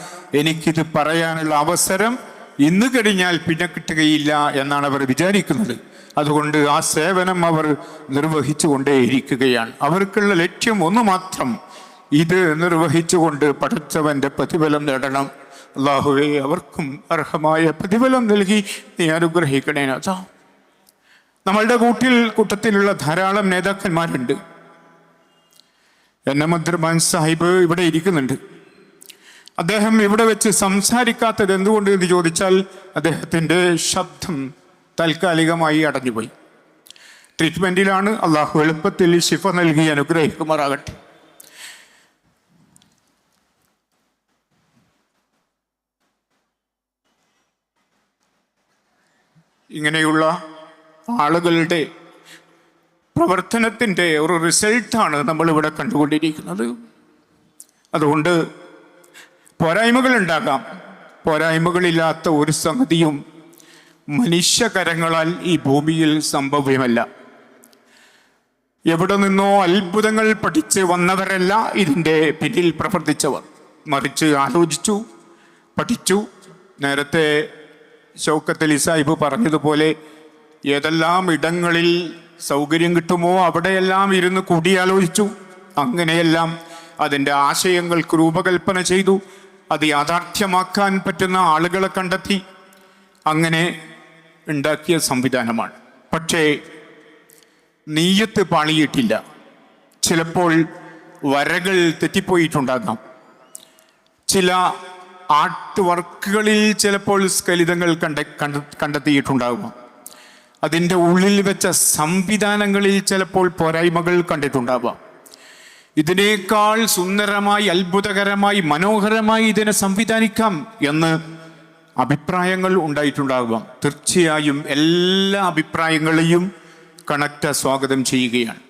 എനിക്കിത് പറയാനുള്ള അവസരം ഇന്ന് കഴിഞ്ഞാൽ പിന്നെ കിട്ടുകയില്ല എന്നാണ് അവർ വിചാരിക്കുന്നത്. അതുകൊണ്ട് ആ സേവനം അവർ നിർവഹിച്ചു കൊണ്ടേയിരിക്കുകയാണ്. അവർക്കുള്ള ലക്ഷ്യം ഒന്ന് മാത്രം, ഇത് നിർവഹിച്ചുകൊണ്ട് പടച്ചവന്റെ പ്രതിഫലം നേടണം. അല്ലാഹുവേ, അവർക്കും അർഹമായ പ്രതിഫലം നൽകി നീ അനുഗ്രഹിക്കണേ. നമ്മളുടെ കൂട്ടത്തിലുള്ള ധാരാളം നേതാക്കന്മാരുണ്ട്. എൻ അബ്ദുറഹ്മാൻ സാഹിബ് ഇവിടെ ഇരിക്കുന്നുണ്ട്. അദ്ദേഹം ഇവിടെ വെച്ച് സംസാരിക്കാത്തത് എന്തുകൊണ്ട് എന്ന് ചോദിച്ചാൽ അദ്ദേഹത്തിൻ്റെ ശബ്ദം താൽക്കാലികമായി അടഞ്ഞുപോയി. ട്രീറ്റ്മെൻറ്റിലാണ്. അള്ളാഹു എളുപ്പത്തിൽ ശിഫ നൽകി അനുഗ്രഹിക്കുമാറാകട്ടെ. ഇങ്ങനെയുള്ള ആളുകളുടെ പ്രവർത്തനത്തിൻ്റെ ഒരു റിസൾട്ടാണ് നമ്മളിവിടെ കണ്ടുകൊണ്ടിരിക്കുന്നത്. അതുകൊണ്ട് പോരായ്മകളുണ്ടാകാം. പോരായ്മകളില്ലാത്ത ഒരു സംഗതിയും മനുഷ്യകരങ്ങളാൽ ഈ ഭൂമിയിൽ സംഭവ്യമല്ല. എവിടെ നിന്നോ അത്ഭുതങ്ങൾ പഠിച്ച് വന്നവരല്ല ഇതിൻ്റെ പിന്നിൽ പ്രവർത്തിച്ചവർ. മറിച്ച് ആലോചിച്ചു, പഠിച്ചു. നേരത്തെ ഷൗക്കത്ത് അലി സാഹിബ് പറഞ്ഞതുപോലെ ഏതെല്ലാം ഇടങ്ങളിൽ സൗകര്യം കിട്ടുമോ അവിടെയെല്ലാം ഇരുന്ന് കൂടിയാലോചിച്ചു. അങ്ങനെയെല്ലാം അതിൻ്റെ ആശയങ്ങൾക്ക് രൂപകൽപ്പന ചെയ്തു. അത് യാഥാർത്ഥ്യമാക്കാൻ പറ്റുന്ന ആളുകളെ കണ്ടെത്തി അങ്ങനെ ഉണ്ടാക്കിയ സംവിധാനമാണ്. പക്ഷേ നീയത്ത് പാളിയിട്ടില്ല. ചിലപ്പോൾ വരകൾ തെറ്റിപ്പോയിട്ടുണ്ടാകാം. ചില ആർട്ട് വർക്കുകളിൽ ചിലപ്പോൾ സ്ഖലിതങ്ങൾ കണ്ടെത്തിയിട്ടുണ്ടാകും. അതിൻ്റെ ഉള്ളിൽ വെച്ച സംവിധാനങ്ങളിൽ ചിലപ്പോൾ പോരായ്മകൾ കണ്ടിട്ടുണ്ടാവാം. ഇതിനേക്കാൾ സുന്ദരമായി, അത്ഭുതകരമായി, മനോഹരമായി ഇതിനെ സംവിധാനിക്കാം എന്ന് അഭിപ്രായങ്ങൾ ഉണ്ടായിട്ടുണ്ടാകാം. തീർച്ചയായും എല്ലാ അഭിപ്രായങ്ങളെയും കണക്ട് സ്വാഗതം ചെയ്യുകയാണ്.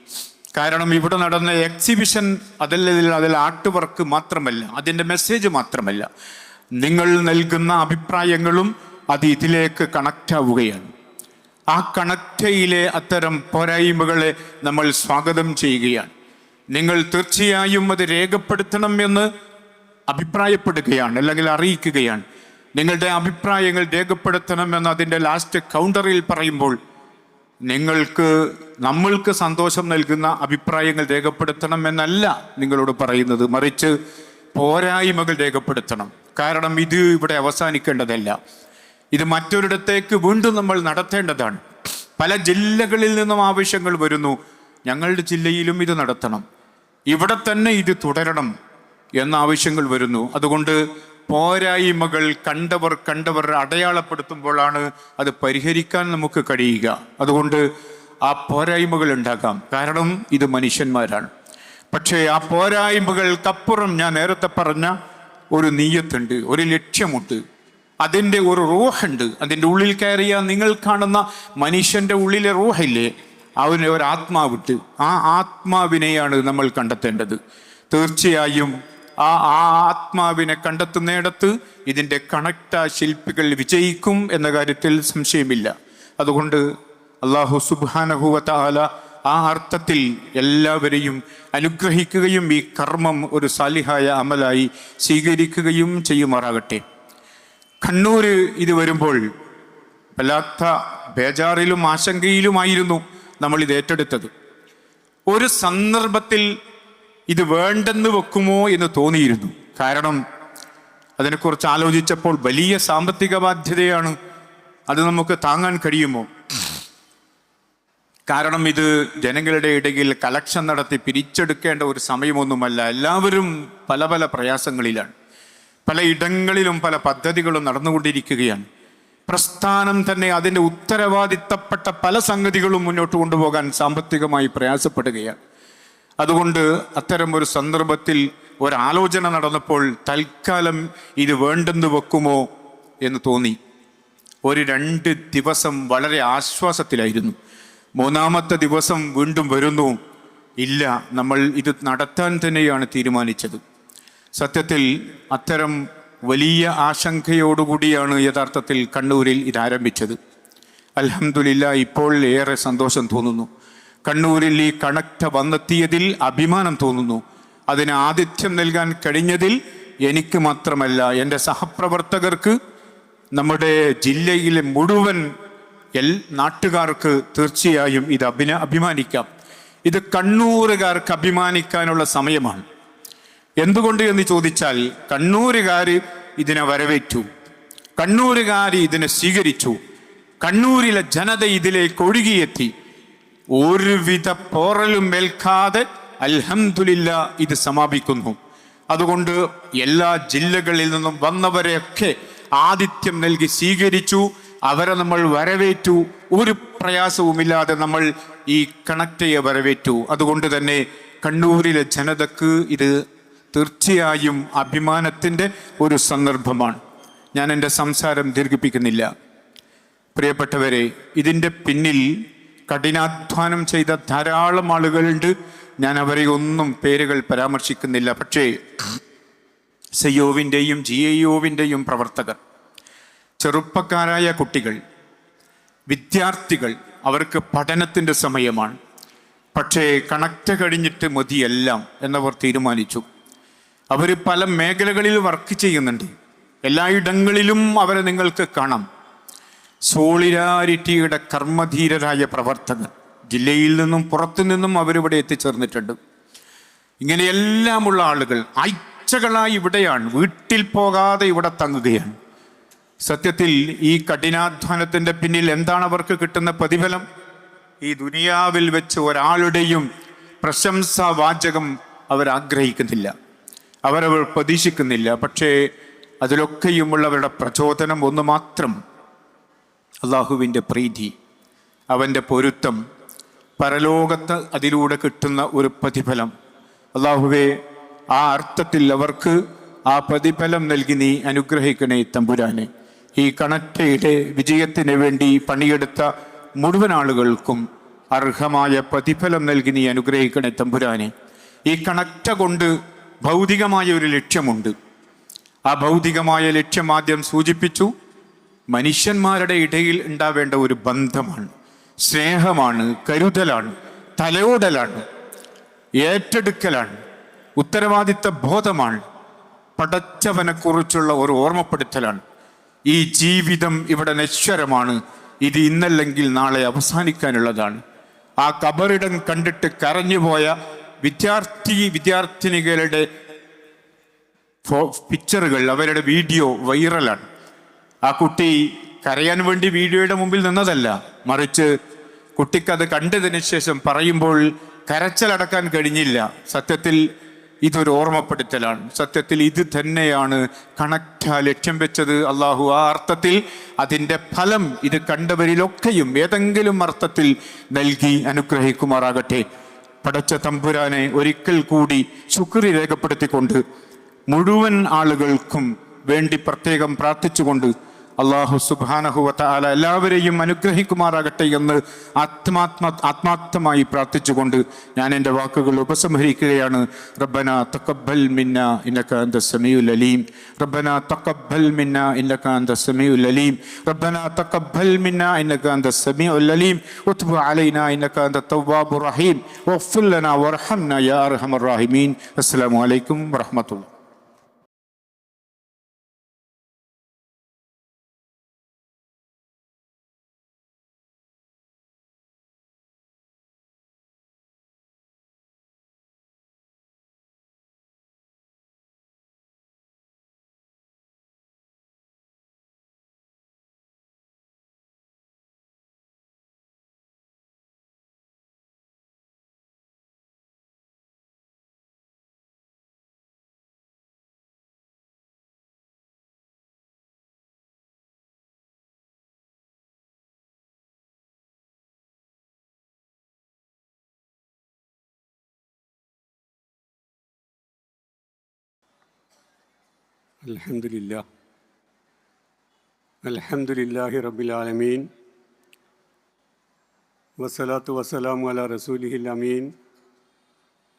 കാരണം ഇവിടെ നടന്ന എക്സിബിഷൻ അതിൽ ആർട്ട് വർക്ക് മാത്രമല്ല, അതിൻ്റെ മെസ്സേജ് മാത്രമല്ല, നിങ്ങൾ നൽകുന്ന അഭിപ്രായങ്ങളും അത് ഇതിലേക്ക് കണക്റ്റ് ആവുകയാണ്. ആ കണക്റ്റയിലെ അത്തരം പോരായ്മകളെ നമ്മൾ സ്വാഗതം ചെയ്യുകയാണ്. നിങ്ങൾ തീർച്ചയായും അത് രേഖപ്പെടുത്തണം എന്ന് അഭിപ്രായപ്പെടുകയാണ്, അല്ലെങ്കിൽ അറിയിക്കുകയാണ്. നിങ്ങളുടെ അഭിപ്രായങ്ങൾ രേഖപ്പെടുത്തണമെന്ന് അതിൻ്റെ ലാസ്റ്റ് കൗണ്ടറിൽ പറയുമ്പോൾ നമ്മൾക്ക് സന്തോഷം നൽകുന്ന അഭിപ്രായങ്ങൾ രേഖപ്പെടുത്തണം എന്നല്ല നിങ്ങളോട് പറയുന്നത്. മറിച്ച് പോരായ്മകൾ രേഖപ്പെടുത്തണം. കാരണം ഇത് ഇവിടെ അവസാനിക്കേണ്ടതല്ല. ഇത് മറ്റൊരിടത്തേക്ക് വീണ്ടും നമ്മൾ നടത്തേണ്ടതാണ്. പല ജില്ലകളിൽ നിന്നും ആവശ്യങ്ങൾ വരുന്നു. ഞങ്ങളുടെ ജില്ലയിലും ഇത് നടത്തണം, ഇവിടെ തന്നെ ഇത് തുടരണം എന്ന ആവശ്യങ്ങൾ വരുന്നു. അതുകൊണ്ട് പോരായ്മകൾ കണ്ടവർ അടയാളപ്പെടുത്തുമ്പോഴാണ് അത് പരിഹരിക്കാൻ നമുക്ക് കഴിയുക. അതുകൊണ്ട് ആ പോരായ്മകൾ ഉണ്ടാകാം, കാരണം ഇത് മനുഷ്യന്മാരാണ്. പക്ഷേ ആ പോരായ്മകൾക്കപ്പുറം ഞാൻ നേരത്തെ പറഞ്ഞ ഒരു നീയത്തുണ്ട്, ഒരു ലക്ഷ്യമുണ്ട്, അതിൻ്റെ ഒരു റൂഹുണ്ട്. അതിൻ്റെ ഉള്ളിൽ കയറിയ നിങ്ങൾ കാണുന്ന മനുഷ്യൻ്റെ ഉള്ളിലെ റൂഹില്ലേ, അവന് ഒരു ആത്മാവിട്ട്, ആ ആത്മാവിനെയാണ് നമ്മൾ കണ്ടെത്തേണ്ടത്. തീർച്ചയായും ആ ആത്മാവിനെ കണ്ടെത്തുന്നിടത്ത് ഇതിൻ്റെ കണക്റ്റ ശില്പികൾ വിജയിക്കും എന്ന കാര്യത്തിൽ സംശയമില്ല. അതുകൊണ്ട് അല്ലാഹു സുബ്ഹാനഹു വ തആല ആ അർത്ഥത്തിൽ എല്ലാവരെയും അനുഗ്രഹിക്കുകയും ഈ കർമ്മം ഒരു സാലിഹായ അമലായി സ്വീകരിക്കുകയും ചെയ്യുമാറാകട്ടെ. കണ്ണൂർ ഇത് വരുമ്പോൾ വല്ലാത്ത ബേജാറിലും ആശങ്കയിലുമായിരുന്നു നമ്മളിത് ഏറ്റെടുത്തത്. ഒരു സന്ദർഭത്തിൽ ഇത് വേണ്ടെന്ന് വെക്കുമോ എന്ന് തോന്നിയിരുന്നു. കാരണം അതിനെക്കുറിച്ച് ആലോചിച്ചപ്പോൾ വലിയ സാമ്പത്തിക ബാധ്യതയാണ്. അത് നമുക്ക് താങ്ങാൻ കഴിയുമോ? കാരണം ഇത് ജനങ്ങളുടെ ഇടയിൽ കളക്ഷൻ നടത്തി പിരിച്ചെടുക്കേണ്ട ഒരു സമയമൊന്നുമല്ല. എല്ലാവരും പല പല പ്രയാസങ്ങളിലാണ്. പല ഇടങ്ങളിലും പല പദ്ധതികളും നടന്നുകൊണ്ടിരിക്കുകയാണ്. പ്രസ്ഥാനം തന്നെ അതിൻ്റെ ഉത്തരവാദിത്തപ്പെട്ട പല സംഗതികളും മുന്നോട്ട് കൊണ്ടുപോകാൻ സാമ്പത്തികമായി പ്രയാസപ്പെടുകയാണ്. അതുകൊണ്ട് അത്തരം ഒരു സന്ദർഭത്തിൽ ഒരാലോചന നടന്നപ്പോൾ തൽക്കാലം ഇത് വേണ്ടെന്ന് വെക്കുമോ എന്ന് തോന്നി. 2 ദിവസം വളരെ ആശ്വാസത്തിലായിരുന്നു. 3-ാമത്തെ ദിവസം വീണ്ടും വരുന്നു, ഇല്ല, നമ്മൾ ഇത് നടത്താൻ തന്നെയാണ് തീരുമാനിച്ചത്. സത്യത്തിൽ അത്തരം വലിയ ആശങ്കയോടുകൂടിയാണ് യഥാർത്ഥത്തിൽ കണ്ണൂരിൽ ഇത് ആരംഭിച്ചത്. അൽഹംദുലില്ലാ, ഇപ്പോൾ ഏറെ സന്തോഷം തോന്നുന്നു. കണ്ണൂരിൽ ഈ കണക്ട് വന്നെത്തിയതിൽ അഭിമാനം തോന്നുന്നു. അതിന് ആതിഥ്യം നൽകാൻ കഴിഞ്ഞതിൽ എനിക്ക് മാത്രമല്ല, എൻ്റെ സഹപ്രവർത്തകർക്ക്, നമ്മുടെ ജില്ലയിലെ മുഴുവൻ നാട്ടുകാർക്ക് തീർച്ചയായും ഇത് അഭിമാനിക്കാം. ഇത് കണ്ണൂരുകാർക്ക് അഭിമാനിക്കാനുള്ള സമയമാണ്. എന്തുകൊണ്ട് എന്ന് ചോദിച്ചാൽ, കണ്ണൂരുകാർ ഇതിനെ വരവേറ്റു, കണ്ണൂരുകാർ ഇതിനെ സ്വീകരിച്ചു, കണ്ണൂരിലെ ജനത ഇതിലേക്ക് ഒഴുകിയെത്തി. ഒരുവിധ പോറലും ഏൽക്കാതെ അൽഹംദുലില്ലാ ഇത് സമാപിക്കുന്നു. അതുകൊണ്ട് എല്ലാ ജില്ലകളിൽ നിന്നും വന്നവരെയൊക്കെ ആതിഥ്യം നൽകി സ്വീകരിച്ചു, അവരെ നമ്മൾ വരവേറ്റു. ഒരു പ്രയാസവുമില്ലാതെ നമ്മൾ ഈ കണക്റ്റയെ വരവേറ്റു. അതുകൊണ്ട് തന്നെ കണ്ണൂരിലെ ജനതക്ക് ഇത് തീർച്ചയായും അഭിമാനത്തിൻ്റെ ഒരു സന്ദർഭമാണ്. ഞാൻ എൻ്റെ സംസാരം ദീർഘിപ്പിക്കുന്നില്ല. പ്രിയപ്പെട്ടവരെ, ഇതിൻ്റെ പിന്നിൽ കഠിനാധ്വാനം ചെയ്ത ധാരാളം ആളുകളുണ്ട്. ഞാൻ അവരെ ഒന്നും പേരുകൾ പരാമർശിക്കുന്നില്ല. പക്ഷേ സയ്യോവിൻ്റെയും GIOവിൻ്റെയും പ്രവർത്തകർ, ചെറുപ്പക്കാരായ കുട്ടികൾ, വിദ്യാർത്ഥികൾ, അവർക്ക് പഠനത്തിൻ്റെ സമയമാണ്. പക്ഷേ കണക്റ്റ് കഴിഞ്ഞിട്ട് മതിയെല്ലാം എന്നവർ തീരുമാനിച്ചു. അവർ പല മേഖലകളിൽ വർക്ക് ചെയ്യുന്നുണ്ട്. എല്ലായിടങ്ങളിലും അവരെ നിങ്ങൾക്ക് കാണാം. സോളിഡാരിറ്റിയുടെ കർമ്മധീരരായ പ്രവർത്തകർ ജില്ലയിൽ നിന്നും പുറത്തു നിന്നും അവരിവിടെ എത്തിച്ചേർന്നിട്ടുണ്ട്. ഇങ്ങനെയെല്ലാമുള്ള ആളുകൾ ആഴ്ചകളായി ഇവിടെയാണ്, വീട്ടിൽ പോകാതെ ഇവിടെ തങ്ങുകയാണ്. സത്യത്തിൽ ഈ കഠിനാധ്വാനത്തിൻ്റെ പിന്നിൽ എന്താണ് അവർക്ക് കിട്ടുന്ന പ്രതിഫലം? ഈ ദുനിയാവിൽ വെച്ച് ഒരാളുടെയും പ്രശംസാവാചകം അവർ ആഗ്രഹിക്കുന്നില്ല, അവരവർ പ്രതീക്ഷിക്കുന്നില്ല. പക്ഷേ അതിലൊക്കെയുമുള്ളവരുടെ പ്രചോദനം ഒന്ന് മാത്രം: അള്ളാഹുവിൻ്റെ പ്രീതി, അവൻ്റെ പൊരുത്തം, പരലോകത്ത് അതിലൂടെ കിട്ടുന്ന ഒരു പ്രതിഫലം. അള്ളാഹുവേ, ആ അർത്ഥത്തിൽ അവർക്ക് ആ പ്രതിഫലം നൽകി നീ അനുഗ്രഹിക്കണേ തമ്പുരാനെ. ഈ കണക്റ്റയുടെ വിജയത്തിന് വേണ്ടി പണിയെടുത്ത മുഴുവൻ ആളുകൾക്കും അർഹമായ പ്രതിഫലം നൽകി നീ അനുഗ്രഹിക്കണേ തമ്പുരാനെ. ഈ കണക്റ്റ കൊണ്ട് ഭൗതികമായ ഒരു ലക്ഷ്യമുണ്ട്. ആ ഭൗതികമായ ലക്ഷ്യം ആദ്യം സൂചിപ്പിച്ചു. മനുഷ്യന്മാരുടെ ഇടയിൽ ഉണ്ടാവേണ്ട ഒരു ബന്ധമാണ്, സ്നേഹമാണ്, കരുതലാണ്, തലയോടലാണ്, ഏറ്റെടുക്കലാണ്, ഉത്തരവാദിത്ത ബോധമാണ്, പടച്ചവനെക്കുറിച്ചുള്ള ഒരു ഓർമ്മപ്പെടുത്തലാണ്. ഈ ജീവിതം ഇവിടെ നശ്വരമാണ്, ഇത് ഇന്നല്ലെങ്കിൽ നാളെ അവസാനിക്കാനുള്ളതാണ്. ആ കബറിടം കണ്ടിട്ട് കരഞ്ഞുപോയ വിദ്യാർത്ഥിനികളുടെ പിക്ചറുകൾ, അവരുടെ വീഡിയോ വൈറലാണ്. ആ കുട്ടി കരയാൻ വേണ്ടി വീഡിയോയുടെ മുമ്പിൽ നിന്നതല്ല, മറിച്ച് കുട്ടിക്കത് കണ്ടതിന് ശേഷം പറയുമ്പോൾ കരച്ചിലടക്കാൻ കഴിഞ്ഞില്ല. സത്യത്തിൽ ഇതൊരു ഓർമ്മപ്പെടുത്തലാണ്. സത്യത്തിൽ ഇത് തന്നെയാണ് കണക്റ്റ ലക്ഷ്യം വെച്ചത്. അള്ളാഹു ആ അർത്ഥത്തിൽ അതിൻ്റെ ഫലം ഇത് കണ്ടവരിലൊക്കെയും ഏതെങ്കിലും അർത്ഥത്തിൽ നൽകി അനുഗ്രഹിക്കുമാറാകട്ടെ. പടച്ച തമ്പുരാനെ ഒരിക്കൽ കൂടി ശുക്രി രേഖപ്പെടുത്തിക്കൊണ്ട് മുഴുവൻ ആളുകൾക്കും വേണ്ടി പ്രത്യേകം പ്രാർത്ഥിച്ചുകൊണ്ട് അള്ളാഹു സുബ്ഹാനഹു വ തആല എല്ലാവരെയും അനുഗ്രഹിക്കുമാറാകട്ടെ എന്ന് ആത്മാർത്ഥമായി പ്രാർത്ഥിച്ചുകൊണ്ട് ഞാൻ എൻ്റെ വാക്കുകൾ ഉപസംഹരിക്കുകയാണ്. റബ്ബനാ തഖബ്ബൽ മിന്നാ ഇന്നക അൻതസ് സമീഉൽ അലീം. റബ്ബനാ തഖബ്ബൽ മിന്നാ ഇന്നക അൻതസ് സമീഉൽ അലീം. റബ്ബനാ തഖബ്ബൽ മിന്നാ ഇന്നക അൻതസ് സമീഉൽ അലീം. വതുബ് അലൈനാ ഇന്നക അൻതത് തവ്വാബുർ റഹീം. വഗ്ഫിർ ലനാ വർഹംനാ യാ അർഹമർ റഹീമീൻ. അസ്സലാമു അലൈക്കും വറഹ്മത്തുള്ളാഹി.
അൽഹംദുലില്ലാഹി റബ്ബിൽ ആലമീൻ വസ്സലാത്തു വസ്സലാമു അലാ റസൂലിഹിൽ അമീൻ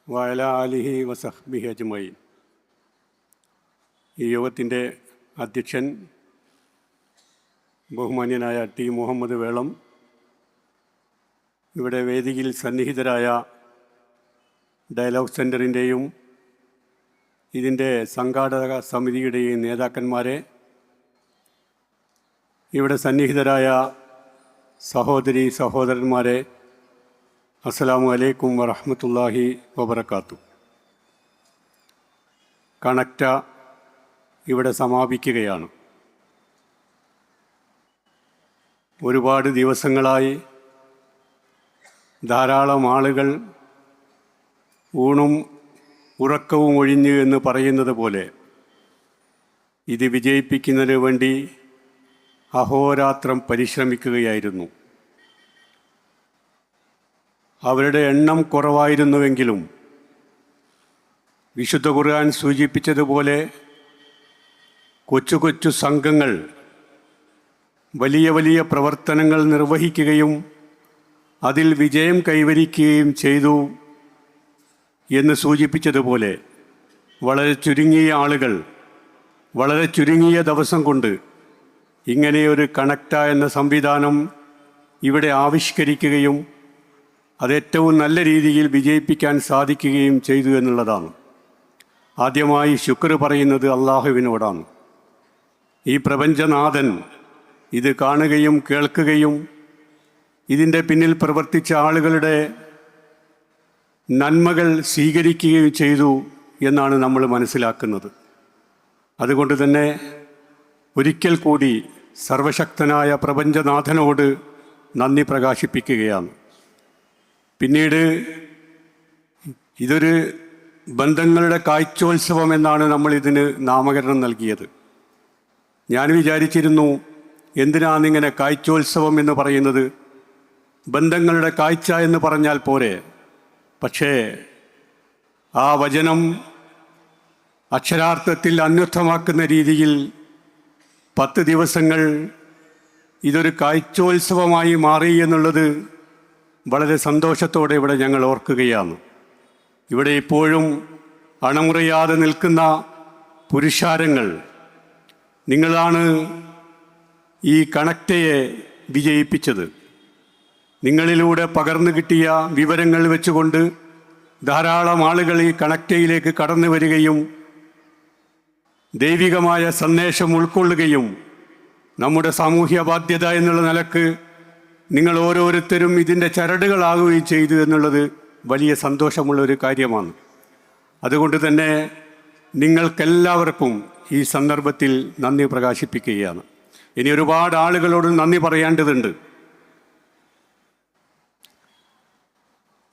വഅലാ ആലിഹി വസഹ്ബിഹി അജ്മഈൻ. ഈ യോഗത്തിൻ്റെ അധ്യക്ഷൻ ബഹുമാന്യനായ ടി മുഹമ്മദ് വേളം, ഇവിടെ വേദിയിൽ സന്നിഹിതരായ ഡയലോഗ് സെൻറ്ററിൻ്റെയും ഇതിൻ്റെ സംഘാടക സമിതിയുടെയും നേതാക്കന്മാരെ, ഇവിടെ സന്നിഹിതരായ സഹോദരി സഹോദരന്മാരെ, അസ്സലാമു അലൈക്കും വറഹ്മത്തുള്ളാഹി വബറകാതുഹു. കണക്റ്റ ഇവിടെ സമാപിക്കുകയാണ്. ഒരുപാട് ദിവസങ്ങളായി ധാരാളം ആളുകൾ ഊണും ഉറക്കവും ഒഴിഞ്ഞ് എന്ന് പറയുന്നത് പോലെ ഇത് വിജയിപ്പിക്കുന്നതിന് വേണ്ടി അഹോരാത്രം പരിശ്രമിക്കുകയായിരുന്നു. അവരുടെ എണ്ണം കുറവായിരുന്നുവെങ്കിലും വിശുദ്ധ ഖുർആൻ സൂചിപ്പിച്ചതുപോലെ കൊച്ചു കൊച്ചു സംഘങ്ങൾ വലിയ വലിയ പ്രവർത്തനങ്ങൾ നിർവഹിക്കുകയും അതിൽ വിജയം കൈവരിക്കുകയും ചെയ്തു എന്ന് സൂചിപ്പിച്ചതുപോലെ വളരെ ചുരുങ്ങിയ ആളുകൾ വളരെ ചുരുങ്ങിയ ദിവസം കൊണ്ട് ഇങ്ങനെയൊരു കണക്റ്റ എന്ന സംവിധാനം ഇവിടെ ആവിഷ്കരിക്കുകയും അതേറ്റവും നല്ല രീതിയിൽ വിജയിപ്പിക്കാൻ സാധിക്കുകയും ചെയ്തു എന്നുള്ളതാണ്. ആദ്യമായി ശുക്ർ പറയുന്നത് അള്ളാഹുവിനോടാണ്. ഈ പ്രപഞ്ചനാഥൻ ഇത് കാണുകയും കേൾക്കുകയും ഇതിൻ്റെ പിന്നിൽ പ്രവർത്തിച്ച ആളുകളുടെ നന്മകൾ സ്വീകരിക്കുകയും ചെയ്തു എന്നാണ് നമ്മൾ മനസ്സിലാക്കുന്നത്. അതുകൊണ്ട് തന്നെ ഒരിക്കൽ കൂടി സർവശക്തനായ പ്രപഞ്ചനാഥനോട് നന്ദി പ്രകാശിപ്പിക്കുകയാണ്. പിന്നീട് ഇതൊരു ബന്ധങ്ങളുടെ കാഴ്ചോത്സവം എന്നാണ് നമ്മൾ ഇതിന് നാമകരണം നൽകിയത്. ഞാൻ വിചാരിച്ചിരുന്നു, എന്തിനാണിങ്ങനെ കാഴ്ചോത്സവം എന്ന് പറയുന്നത്, ബന്ധങ്ങളുടെ കാഴ്ച എന്ന് പറഞ്ഞാൽ പോരെ. പക്ഷേ ആ വചനം അക്ഷരാർത്ഥത്തിൽ അന്വർത്ഥമാക്കുന്ന രീതിയിൽ 10 ദിവസങ്ങൾ ഇതൊരു കാഴ്ചോത്സവമായി മാറി എന്നുള്ളത് വളരെ സന്തോഷത്തോടെ ഇവിടെ ഞങ്ങൾ ഓർക്കുകയാണ്. ഇവിടെ ഇപ്പോഴും അണമുറിയാതെ നിൽക്കുന്ന പുരുഷാരങ്ങൾ, നിങ്ങളാണ് ഈ കണക്റ്റയെ വിജയിപ്പിച്ചത്. നിങ്ങളിലൂടെ പകർന്നു കിട്ടിയ വിവരങ്ങൾ വെച്ചുകൊണ്ട് ധാരാളം ആളുകൾ ഈ കണക്റ്റയിലേക്ക് കടന്നു വരികയും ദൈവികമായ സന്ദേശം ഉൾക്കൊള്ളുകയും നമ്മുടെ സാമൂഹ്യ ബാധ്യത എന്നുള്ള നിലക്ക് നിങ്ങൾ ഓരോരുത്തരും ഇതിൻ്റെ ചരടുകളാകുകയും ചെയ്തു എന്നുള്ളത് വലിയ സന്തോഷമുള്ളൊരു കാര്യമാണ്. അതുകൊണ്ട് തന്നെ നിങ്ങൾക്കെല്ലാവർക്കും ഈ സന്ദർഭത്തിൽ നന്ദി പ്രകാശിപ്പിക്കുകയാണ്. ഇനി ഒരുപാട് ആളുകളോട് നന്ദി പറയേണ്ടതുണ്ട്.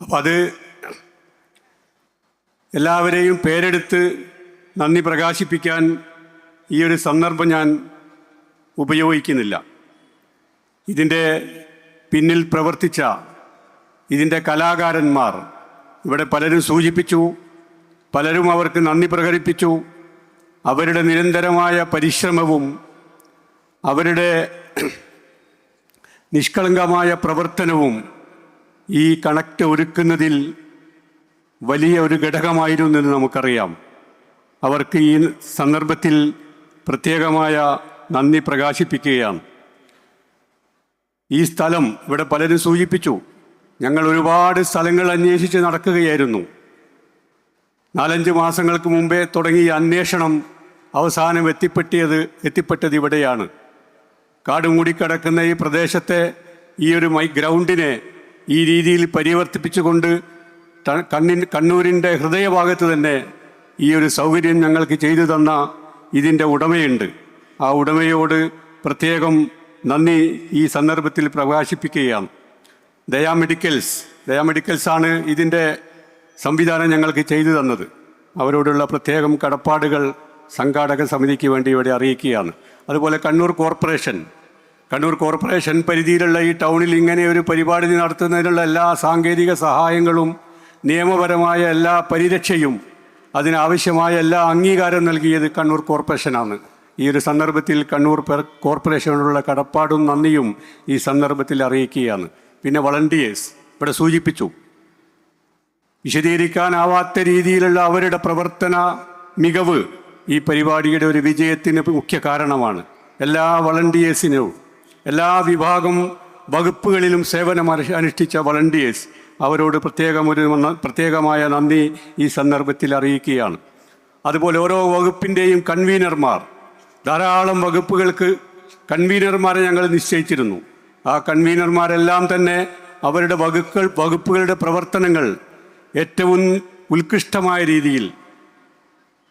അപ്പം അത് എല്ലാവരെയും പേരെടുത്ത് നന്ദി പ്രകാശിപ്പിക്കാൻ ഈ ഒരു സന്ദർഭം ഞാൻ ഉപയോഗിക്കുന്നില്ല. ഇതിൻ്റെ പിന്നിൽ പ്രവർത്തിച്ച ഇതിൻ്റെ കലാകാരന്മാർ ഇവിടെ പലരും സൂചിപ്പിച്ചു, പലരും അവർക്ക് നന്ദി പ്രകടിപ്പിച്ചു. അവരുടെ നിരന്തരമായ പരിശ്രമവും അവരുടെ നിഷ്കളങ്കമായ പ്രവർത്തനവും ഈ കണക്ട് ഒരുക്കുന്നതിൽ വലിയ ഒരു ഘടകമായിരുന്നു എന്ന് നമുക്കറിയാം. അവർക്ക് ഈ സന്ദർഭത്തിൽ പ്രത്യേകമായ നന്ദി പ്രകാശിപ്പിക്കുകയാണ്. ഈ സ്ഥലം ഇവിടെ പലരും സൂചിപ്പിച്ചു. ഞങ്ങൾ ഒരുപാട് സ്ഥലങ്ങൾ അന്വേഷിച്ച് നടക്കുകയായിരുന്നു. 4-5 മാസങ്ങൾക്ക് മുമ്പേ തുടങ്ങിയ അന്വേഷണം അവസാനം എത്തിപ്പെട്ടത് ഇവിടെയാണ്. കാട് മൂടിക്കിടക്കുന്ന ഈ പ്രദേശത്തെ ഈ ഒരു ഗ്രൗണ്ടിനെ ഈ രീതിയിൽ പരിവർത്തിപ്പിച്ചുകൊണ്ട് കണ്ണൂരിൻ്റെ ഹൃദയഭാഗത്ത് തന്നെ ഈ ഒരു സൗകര്യം ഞങ്ങൾക്ക് ചെയ്തു തന്ന ഇതിൻ്റെ ഉടമയുണ്ട്. ആ ഉടമയോട് പ്രത്യേകം നന്ദി ഈ സന്ദർഭത്തിൽ പ്രകാശിപ്പിക്കുകയാണ്. ദയാ മെഡിക്കൽസാണ് ഇതിൻ്റെ സംവിധാനം ഞങ്ങൾക്ക് ചെയ്തു തന്നത്. അവരോടുള്ള പ്രത്യേകം കടപ്പാടുകൾ സംഘാടക സമിതിക്ക് വേണ്ടി ഇവിടെ അറിയിക്കുകയാണ്. അതുപോലെ കണ്ണൂർ കോർപ്പറേഷൻ പരിധിയിലുള്ള ഈ ടൗണിൽ ഇങ്ങനെ ഒരു പരിപാടി നടത്തുന്നതിനുള്ള എല്ലാ സാങ്കേതിക സഹായങ്ങളും നിയമപരമായ എല്ലാ പരിരക്ഷയും അതിനാവശ്യമായ എല്ലാ അംഗീകാരം നൽകിയത് കണ്ണൂർ കോർപ്പറേഷനാണ്. ഈ ഒരു സന്ദർഭത്തിൽ കണ്ണൂർ കോർപ്പറേഷനോടുള്ള കടപ്പാടും നന്ദിയും ഈ സന്ദർഭത്തിൽ അറിയിക്കുകയാണ്. പിന്നെ വളണ്ടിയേഴ്സ് ഇവിടെ സൂചിപ്പിച്ചു. വിശദീകരിക്കാനാവാത്ത രീതിയിലുള്ള അവരുടെ പ്രവർത്തന മികവ് ഈ പരിപാടിയുടെ ഒരു വിജയത്തിന് മുഖ്യ കാരണമാണ്. എല്ലാ വളണ്ടിയേഴ്സിനും എല്ലാ വിഭാഗം വകുപ്പുകളിലും സേവനം അനുഷ്ഠിച്ച വളണ്ടിയേഴ്സ് അവരോട് പ്രത്യേകമായ നന്ദി ഈ സന്ദർഭത്തിൽ അറിയിക്കുകയാണ്. അതുപോലെ ഓരോ വകുപ്പിൻ്റെയും കൺവീനർമാർ, ധാരാളം വകുപ്പുകൾക്ക് കൺവീനർമാരെ ഞങ്ങൾ നിശ്ചയിച്ചിരുന്നു. ആ കൺവീനർമാരെല്ലാം തന്നെ അവരുടെ വകുപ്പുകളുടെ പ്രവർത്തനങ്ങൾ ഏറ്റവും ഉത്കൃഷ്ടമായ രീതിയിൽ,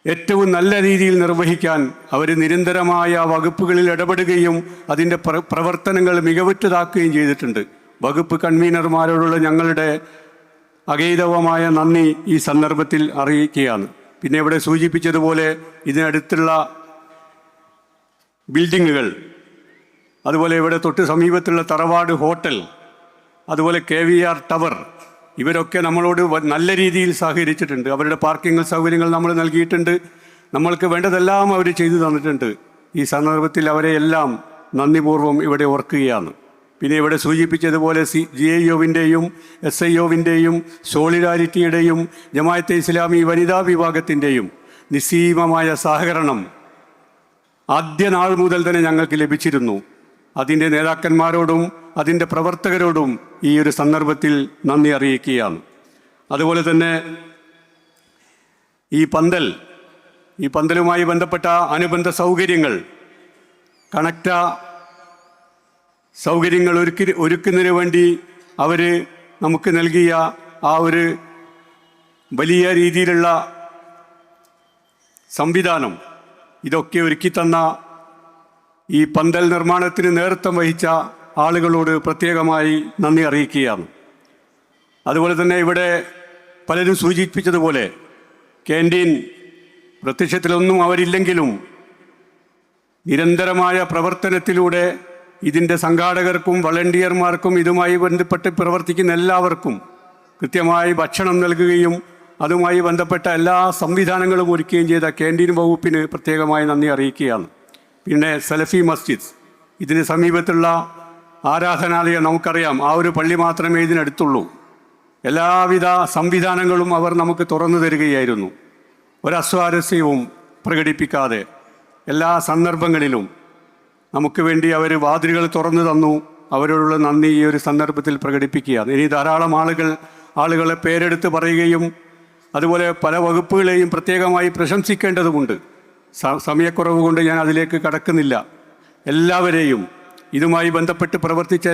ഏറ്റവും നല്ല രീതിയിൽ നിർവഹിക്കാൻ അവർ നിരന്തരമായ വകുപ്പുകളിൽ ഇടപെടുകയും അതിൻ്റെ പ്രവർത്തനങ്ങൾ മികവുറ്റതാക്കുകയും ചെയ്തിട്ടുണ്ട്. വകുപ്പ് കൺവീനർമാരോടുള്ള ഞങ്ങളുടെ അഗൈതവമായ നന്ദി ഈ സന്ദർഭത്തിൽ അറിയിക്കുകയാണ്. പിന്നെ ഇവിടെ സൂചിപ്പിച്ചതുപോലെ ഇതിനടുത്തുള്ള ബിൽഡിങ്ങുകൾ, അതുപോലെ ഇവിടെ തൊട്ട് സമീപത്തുള്ള തറവാട് ഹോട്ടൽ, അതുപോലെ KVR ടവർ, ഇവരൊക്കെ നമ്മളോട് നല്ല രീതിയിൽ സഹകരിച്ചിട്ടുണ്ട്. അവരുടെ പാർക്കിംഗ് സൗകര്യങ്ങൾ നമ്മൾ നൽകിയിട്ടുണ്ട്. നമ്മൾക്ക് വേണ്ടതെല്ലാം അവർ ചെയ്തു തന്നിട്ടുണ്ട്. ഈ സന്ദർഭത്തിൽ അവരെ എല്ലാം നന്ദിപൂർവ്വം ഇവിടെ ഓർക്കുകയാണ്. പിന്നെ ഇവിടെ സൂചിപ്പിച്ചതുപോലെ GIOവിൻ്റെയും SIOവിൻ്റെയും സോളിഡാരിറ്റിയുടെയും ജമാഅത്തെ ഇസ്ലാമി വനിതാ വിഭാഗത്തിൻ്റെയും നിസ്സീമമായ സഹകരണം ആദ്യ നാൾ മുതൽ തന്നെ ഞങ്ങൾക്ക് ലഭിച്ചിരുന്നു. അതിൻ്റെ നേതാക്കന്മാരോടും അതിൻ്റെ പ്രവർത്തകരോടും ഈ ഒരു സന്ദർഭത്തിൽ നന്ദി അറിയിക്കുകയാണ്. അതുപോലെ തന്നെ ഈ പന്തലുമായി ബന്ധപ്പെട്ട അനുബന്ധ സൗകര്യങ്ങൾ, കണക്റ്റ സൗകര്യങ്ങൾ ഒരുക്കുന്നതിന് വേണ്ടി അവർ നമുക്ക് നൽകിയ ആ ഒരു വലിയ രീതിയിലുള്ള സംവിധാനം, ഇതൊക്കെ ഒരുക്കിത്തന്ന ഈ പന്തൽ നിർമ്മാണത്തിന് നേതൃത്വം വഹിച്ച ആളുകളോട് പ്രത്യേകമായി നന്ദി അറിയിക്കുകയാണ്. അതുപോലെ തന്നെ ഇവിടെ പലരും സൂചിപ്പിച്ചതുപോലെ ക്യാൻറ്റീൻ പ്രത്യക്ഷത്തിലൊന്നും അവരില്ലെങ്കിലും നിരന്തരമായ പ്രവർത്തനത്തിലൂടെ ഇതിൻ്റെ സംഘാടകർക്കും വളണ്ടിയർമാർക്കും ഇതുമായി ബന്ധപ്പെട്ട് പ്രവർത്തിക്കുന്ന എല്ലാവർക്കും കൃത്യമായി ഭക്ഷണം നൽകുകയും അതുമായി ബന്ധപ്പെട്ട എല്ലാ സംവിധാനങ്ങളും ഒരുക്കുകയും ചെയ്ത ക്യാൻറ്റീൻ വകുപ്പിന് പ്രത്യേകമായി നന്ദി അറിയിക്കുകയാണ്. പിന്നെ സലഫി മസ്ജിദ്, ഇതിന് സമീപത്തുള്ള ആരാധനാലയം നമുക്കറിയാം, ആ ഒരു പള്ളി മാത്രമേ ഇതിനടുത്തുള്ളൂ. എല്ലാവിധ സംവിധാനങ്ങളും അവർ നമുക്ക് തുറന്നു തരികയായിരുന്നു. ഒരസ്വാരസ്യവും പ്രകടിപ്പിക്കാതെ എല്ലാ സന്ദർഭങ്ങളിലും നമുക്ക് വേണ്ടി അവർ വാതിലുകൾ തുറന്നു തന്നു. അവരോടുള്ള നന്ദി ഈ ഒരു സന്ദർഭത്തിൽ പ്രകടിപ്പിക്കുകയാണ്. ഇനി ധാരാളം ആളുകളെ പേരെടുത്ത് പറയുകയും അതുപോലെ പല വകുപ്പുകളെയും പ്രത്യേകമായി പ്രശംസിക്കേണ്ടതുമുണ്ട്. സമയക്കുറവ് കൊണ്ട് ഞാൻ അതിലേക്ക് കടക്കുന്നില്ല. എല്ലാവരെയും, ഇതുമായി ബന്ധപ്പെട്ട് പ്രവർത്തിച്ച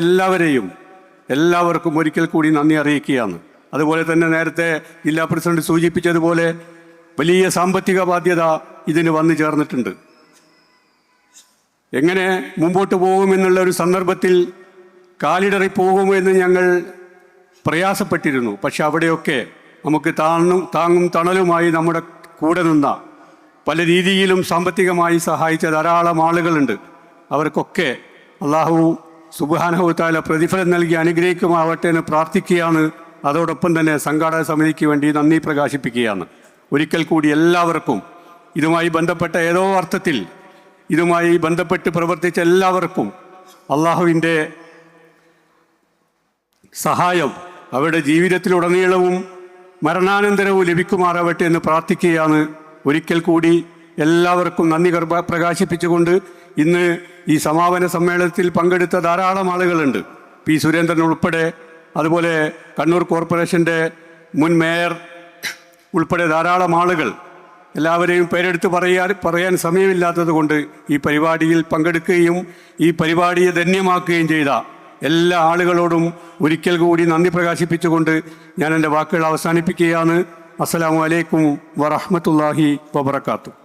എല്ലാവർക്കും ഒരിക്കൽ കൂടി നന്ദി അറിയിക്കുകയാണ്. അതുപോലെ തന്നെ നേരത്തെ ജില്ലാ പ്രസിഡന്റ് സൂചിപ്പിച്ചതുപോലെ വലിയ സാമ്പത്തിക ബാധ്യത ഇതിന് വന്നു ചേർന്നിട്ടുണ്ട്. എങ്ങനെ മുമ്പോട്ട് പോകുമെന്നുള്ള ഒരു സന്ദർഭത്തിൽ കാലിടറി പോകുമെന്ന് ഞങ്ങൾ പ്രയാസപ്പെട്ടിരുന്നു. പക്ഷെ അവിടെയൊക്കെ നമുക്ക് താങ്ങും തണലുമായി നമ്മുടെ കൂടെ നിന്ന, പല രീതിയിലും സാമ്പത്തികമായി സഹായിച്ച ധാരാളം ആളുകളുണ്ട്. അവർക്കൊക്കെ അല്ലാഹു സുബ്ഹാനഹു തആല പ്രതിഫലം നൽകി അനുഗ്രഹിക്കുമാവട്ടെ എന്ന് പ്രാർത്ഥിക്കുകയാണ്. അതോടൊപ്പം തന്നെ സംഘാടക സമിതിക്ക് വേണ്ടി നന്ദി പ്രകാശിപ്പിക്കുകയാണ്. ഒരിക്കൽ കൂടി എല്ലാവർക്കും ഇതുമായി ബന്ധപ്പെട്ട ഏതോ അർത്ഥത്തിൽ ഇതുമായി ബന്ധപ്പെട്ട് പ്രവർത്തിച്ച എല്ലാവർക്കും അള്ളാഹുവിൻ്റെ സഹായം അവരുടെ ജീവിതത്തിലുടനീളവും മരണാനന്തരവും ലഭിക്കുമാറാവട്ടെ എന്ന് പ്രാർത്ഥിക്കുകയാണ്. ഒരിക്കൽ കൂടി എല്ലാവർക്കും നന്ദി പ്രകാശിപ്പിച്ചുകൊണ്ട് ഇന്ന് ഈ സമാപന സമ്മേളനത്തിൽ പങ്കെടുത്ത ധാരാളം ആളുകളുണ്ട്. പി സുരേന്ദ്രൻ ഉൾപ്പെടെ, അതുപോലെ കണ്ണൂർ കോർപ്പറേഷൻ്റെ മുൻ മേയർ ഉൾപ്പെടെ ധാരാളം ആളുകൾ. എല്ലാവരെയും പേരെടുത്ത് പറയാൻ സമയമില്ലാത്തത് കൊണ്ട് ഈ പരിപാടിയിൽ പങ്കെടുക്കുകയും ഈ പരിപാടിയെ ധന്യമാക്കുകയും ചെയ്ത എല്ലാ ആളുകളോടും ഒരിക്കൽ കൂടി നന്ദി പ്രകാശിപ്പിച്ചുകൊണ്ട് ഞാൻ എൻ്റെ വാക്കുകൾ അവസാനിപ്പിക്കുകയാണ്. അസ്സലാമു അലൈക്കും വറഹ്മത്തുള്ളാഹി വബറകാതുഹു.